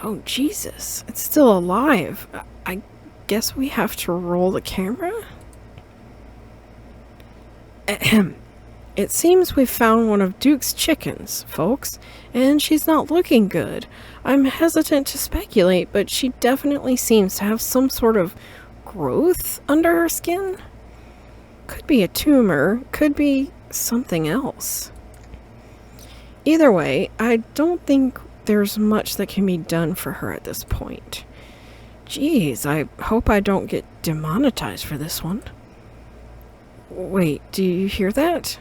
Oh Jesus, it's still alive. I guess we have to roll the camera? Ahem. It seems we found one of Duke's chickens, folks, and she's not looking good. I'm hesitant to speculate, but she definitely seems to have some sort of growth under her skin. Could be a tumor, could be something else. Either way, I don't think there's much that can be done for her at this point. Jeez, I hope I don't get demonetized for this one. Wait, do you hear that?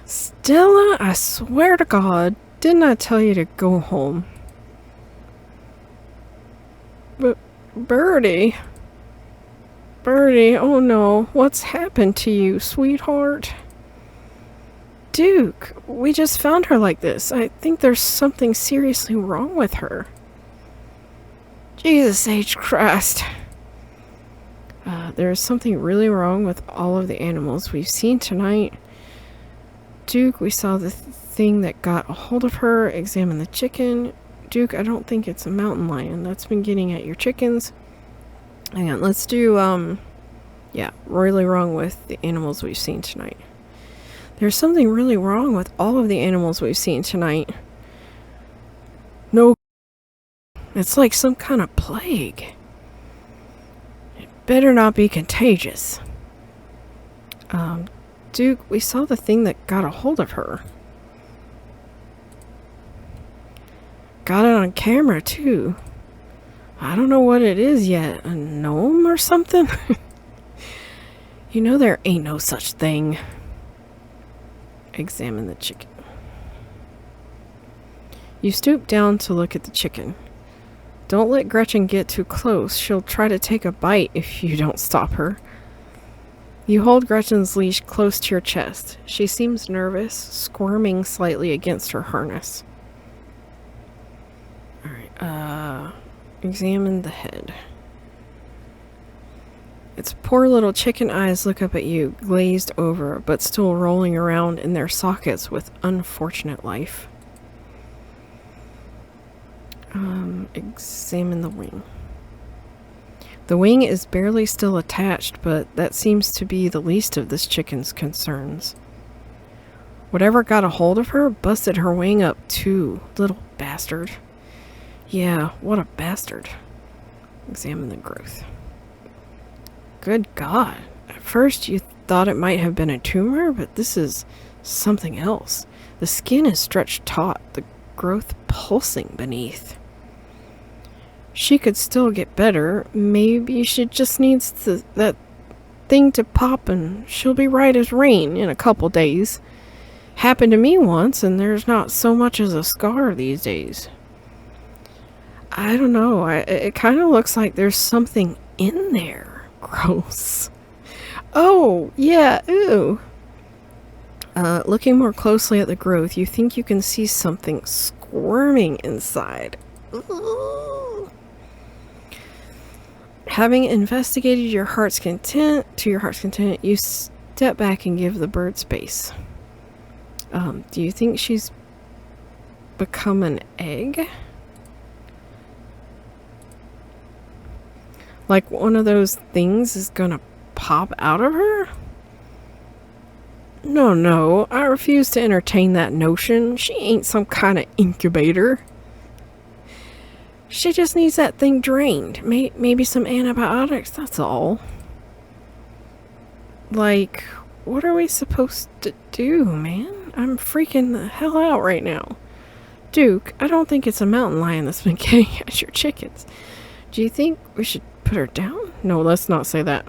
Stella, I swear to God, didn't I tell you to go home? But Birdie, oh no, what's happened to you, sweetheart? Duke, we just found her like this. I think there's something seriously wrong with her. Jesus H. Christ. There's something really wrong with all of the animals we've seen tonight. Duke, we saw the thing that got a hold of her. Examine the chicken. Duke, I don't think it's a mountain lion that's been getting at your chickens. Hang on, let's do, yeah, really wrong with the animals we've seen tonight. There's something really wrong with all of the animals we've seen tonight. No, it's like some kind of plague. It better not be contagious. Duke, we saw the thing that got a hold of her. Got it on camera, too. I don't know what it is yet. A gnome or something? You know there ain't no such thing. Examine the chicken. You stoop down to look at the chicken. Don't let Gretchen get too close. She'll try to take a bite if you don't stop her. You hold Gretchen's leash close to your chest. She seems nervous, squirming slightly against her harness. Alright, examine the head. Its poor little chicken eyes look up at you, glazed over, but still rolling around in their sockets with unfortunate life. Examine the wing. The wing is barely still attached, but that seems to be the least of this chicken's concerns. Whatever got a hold of her busted her wing up too, little bastard. Yeah, what a bastard. Examine the growth. Good God. At first you thought it might have been a tumor, but this is something else. The skin is stretched taut, the growth pulsing beneath. She could still get better. Maybe she just needs that thing to pop and she'll be right as rain in a couple days. Happened to me once and there's not so much as a scar these days. I don't know. It kind of looks like there's something in there. Gross. Oh, yeah, ew. Looking more closely at the growth, you think you can see something squirming inside. Ooh. Having investigated your heart's content, you step back and give the bird space. Do you think she's become an egg? Like one of those things is gonna pop out of her? No, I refuse to entertain that notion. She ain't some kind of incubator. She just needs that thing drained. Maybe some antibiotics, that's all. Like, what are we supposed to do, man? I'm freaking the hell out right now. Duke, I don't think it's a mountain lion that's been getting at your chickens. Do you think we should put her down? No, let's not say that.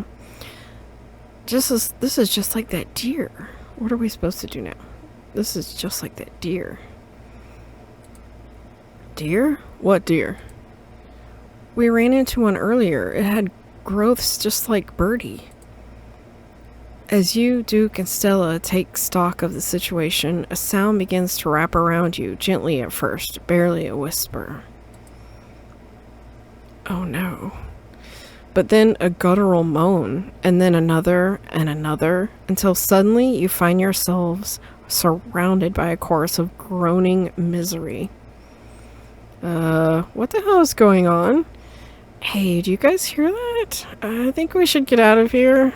This is just like that deer. What are we supposed to do now? This is just like that deer. Deer? What deer? We ran into one earlier. It had growths just like Birdie. As you, Duke, and Stella take stock of the situation, a sound begins to wrap around you, gently at first, barely a whisper. Oh no. But then a guttural moan, and then another, and another, until suddenly you find yourselves surrounded by a chorus of groaning misery. What the hell is going on? Hey, do you guys hear that? I think we should get out of here.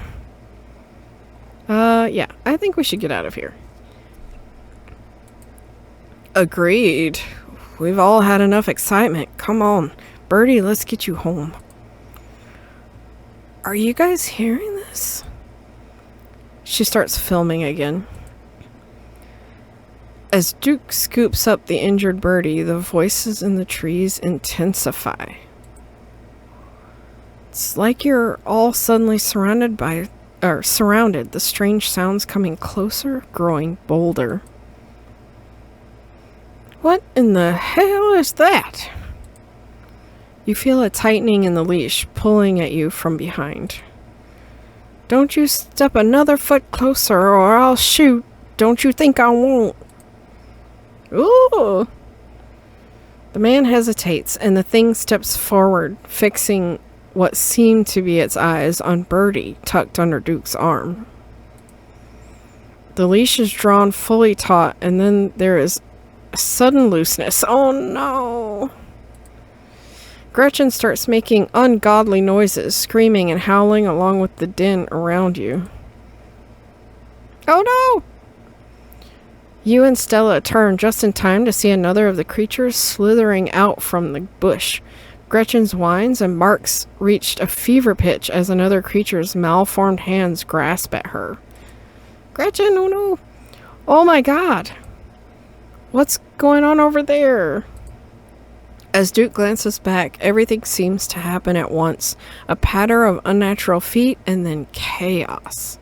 Yeah, I think we should get out of here. Agreed. We've all had enough excitement. Come on. Birdie, let's get you home. Are you guys hearing this? She starts filming again. As Duke scoops up the injured birdie, the voices in the trees intensify. It's like you're all suddenly surrounded, the strange sounds coming closer, growing bolder. What in the hell is that? You feel a tightening in the leash, pulling at you from behind. Don't you step another foot closer or I'll shoot. Don't you think I won't? Ooh! The man hesitates and the thing steps forward, fixing what seemed to be its eyes on Birdie tucked under Duke's arm. The leash is drawn fully taut and then there is a sudden looseness. Oh no! Gretchen starts making ungodly noises, screaming and howling along with the din around you. Oh no! You and Stella turn just in time to see another of the creatures slithering out from the bush. Gretchen's whines and barks reached a fever pitch as another creature's malformed hands grasp at her. Gretchen, oh no! Oh my god! What's going on over there? As Duke glances back, everything seems to happen at once. A patter of unnatural feet and then chaos.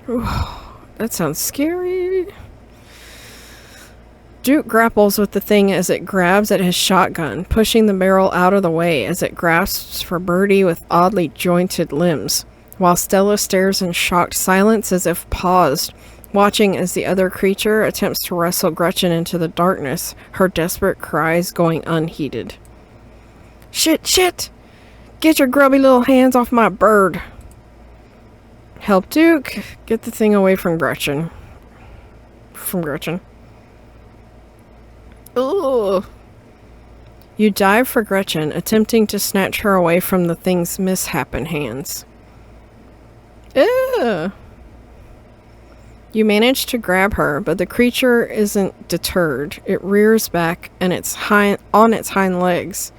Ooh, that sounds scary. Duke grapples with the thing as it grabs at his shotgun, pushing the barrel out of the way as it grasps for Birdie with oddly jointed limbs, while Stella stares in shocked silence as if paused, watching as the other creature attempts to wrestle Gretchen into the darkness, her desperate cries going unheeded. Shit, shit! Get your grubby little hands off my bird! Help Duke! Get the thing away from Gretchen. Ooh! You dive for Gretchen, attempting to snatch her away from the thing's misshapen hands. Ew! You manage to grab her, but the creature isn't deterred. It rears back and on its hind legs,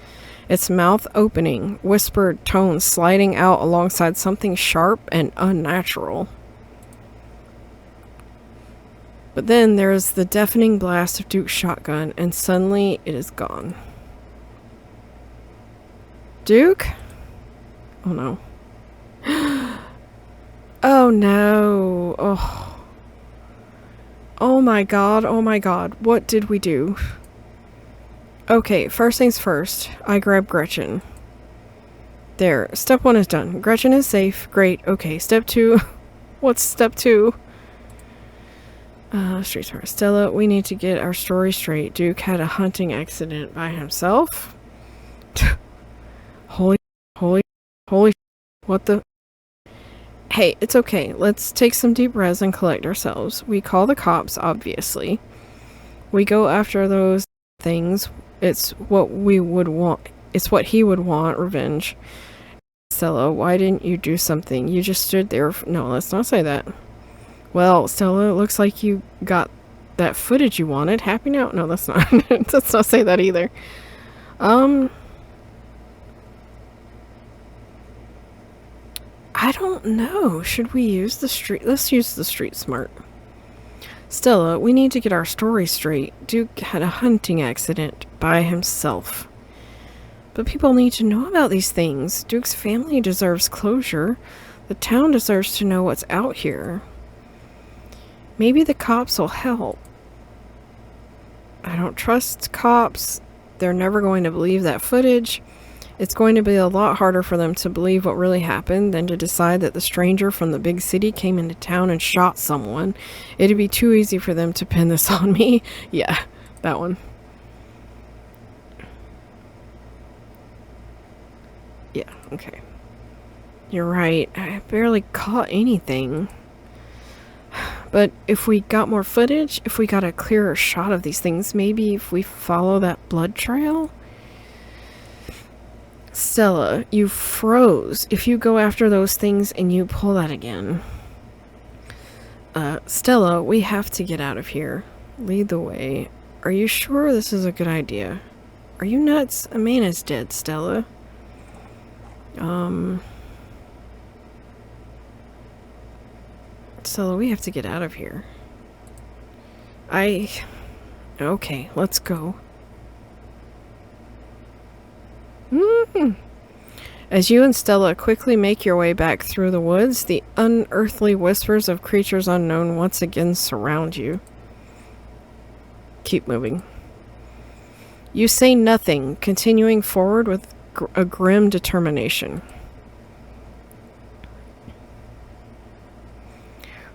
its mouth opening, whispered tones sliding out alongside something sharp and unnatural. But then there is the deafening blast of Duke's shotgun, and suddenly it is gone. Duke? Oh no. Oh no. Oh. Oh my god, what did we do? Okay, first things first, I grab Gretchen. There, step 1 is done. Gretchen is safe, great, okay, step 2, what's step 2? Street smart. Stella, we need to get our story straight. Duke had a hunting accident by himself? Holy, what the? Hey, it's okay. Let's take some deep breaths and collect ourselves. We call the cops, obviously. We go after those things. It's what we would want. It's what he would want, revenge. Stella, why didn't you do something? You just stood there. No, let's not say that. Well, Stella, it looks like you got that footage you wanted. Happy now? No, that's not. Let's not say that either. I don't know. Should we use the street? Let's use the street smart. Stella, we need to get our story straight. Duke had a hunting accident by himself. But people need to know about these things. Duke's family deserves closure. The town deserves to know what's out here. Maybe the cops will help. I don't trust cops. They're never going to believe that footage. It's going to be a lot harder for them to believe what really happened than to decide that the stranger from the big city came into town and shot someone. It'd be too easy for them to pin this on me. Yeah, that one. Yeah, okay. You're right. I barely caught anything. But if we got more footage, if we got a clearer shot of these things, maybe if we follow that blood trail? Stella, you froze. If you go after those things and you pull that again. Stella, we have to get out of here. Lead the way. Are you sure this is a good idea? Are you nuts? Amanda's dead, Stella. Stella, we have to get out of here. Okay, let's go. As you and Stella quickly make your way back through the woods, the unearthly whispers of creatures unknown once again surround you. Keep moving. You say nothing, continuing forward with a grim determination.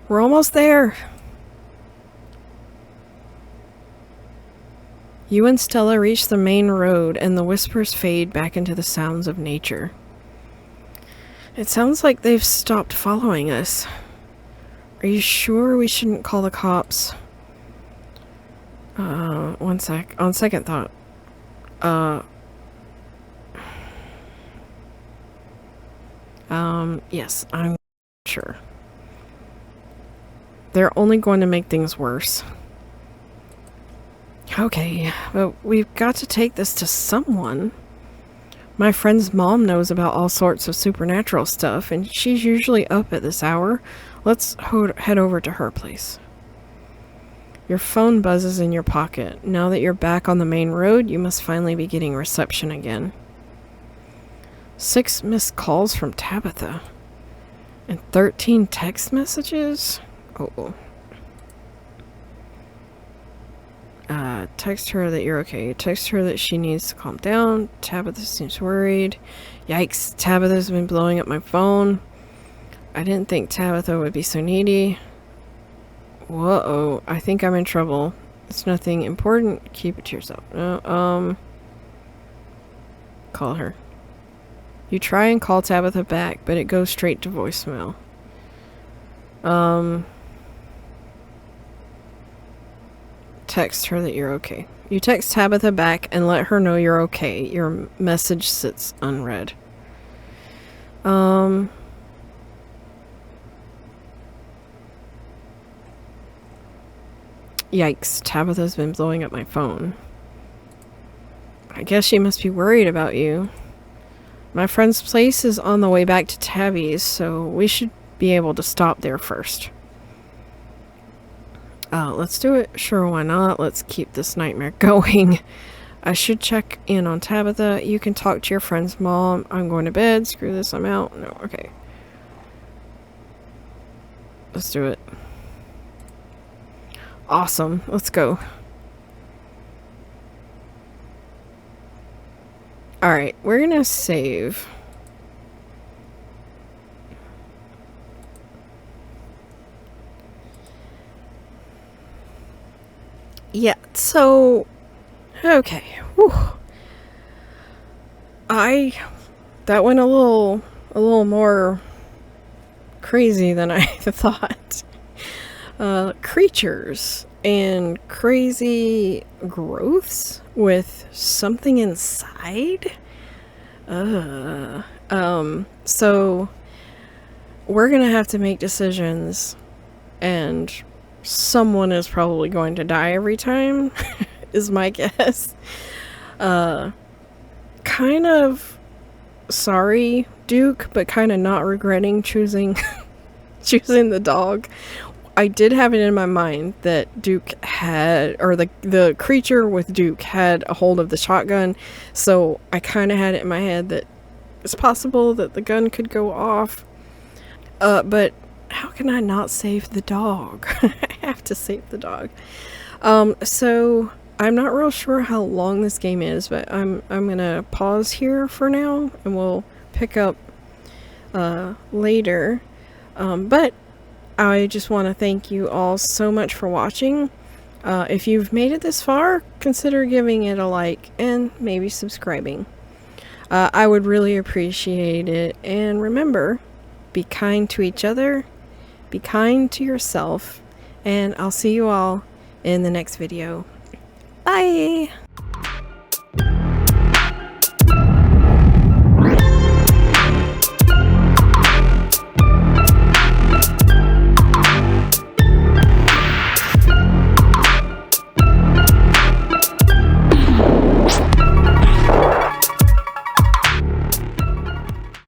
We're almost there. You and Stella reach the main road, and the whispers fade back into the sounds of nature. It sounds like they've stopped following us. Are you sure we shouldn't call the cops? One sec. On second thought. Yes, I'm sure. They're only going to make things worse. Okay, but we've got to take this to someone. My friend's mom knows about all sorts of supernatural stuff, and she's usually up at this hour. Let's head over to her place. Your phone buzzes in your pocket. Now that you're back on the main road, you must finally be getting reception again. 6 missed calls from Tabitha. And 13 text messages? Oh. Text her that you're okay. Text her that she needs to calm down. Tabitha seems worried. Yikes, Tabitha's been blowing up my phone. I didn't think Tabitha would be so needy. Whoa, I think I'm in trouble. It's nothing important. Keep it to yourself. Call her. You try and call Tabitha back, but it goes straight to voicemail. Text her that you're okay. You text Tabitha back and let her know you're okay. Your message sits unread. Yikes, Tabitha's been blowing up my phone. I guess she must be worried about you. My friend's place is on the way back to Tabby's, so we should be able to stop there first. Let's do it. Sure, why not? Let's keep this nightmare going. I should check in on Tabitha. You can talk to your friend's mom. I'm going to bed. Screw this, I'm out. No, okay. Let's do it. Awesome. Let's go. Alright, we're gonna save. Yeah, so okay. Whew. That went a little more crazy than I thought. Creatures and crazy growths with something inside. So we're gonna have to make decisions, and someone is probably going to die every time, is my guess. Kind of sorry, Duke, but kind of not regretting choosing the dog. I did have it in my mind that Duke had, or the creature with Duke had a hold of the shotgun, so I kind of had it in my head that it's possible that the gun could go off. But how can I not save the dog? I have to save the dog. So I'm not real sure how long this game is, but I'm gonna pause here for now, and we'll pick up later. But I just want to thank you all so much for watching. If you've made it this far, consider giving it a like and maybe subscribing. I would really appreciate it. And remember, be kind to each other, be kind to yourself, and I'll see you all in the next video. Bye!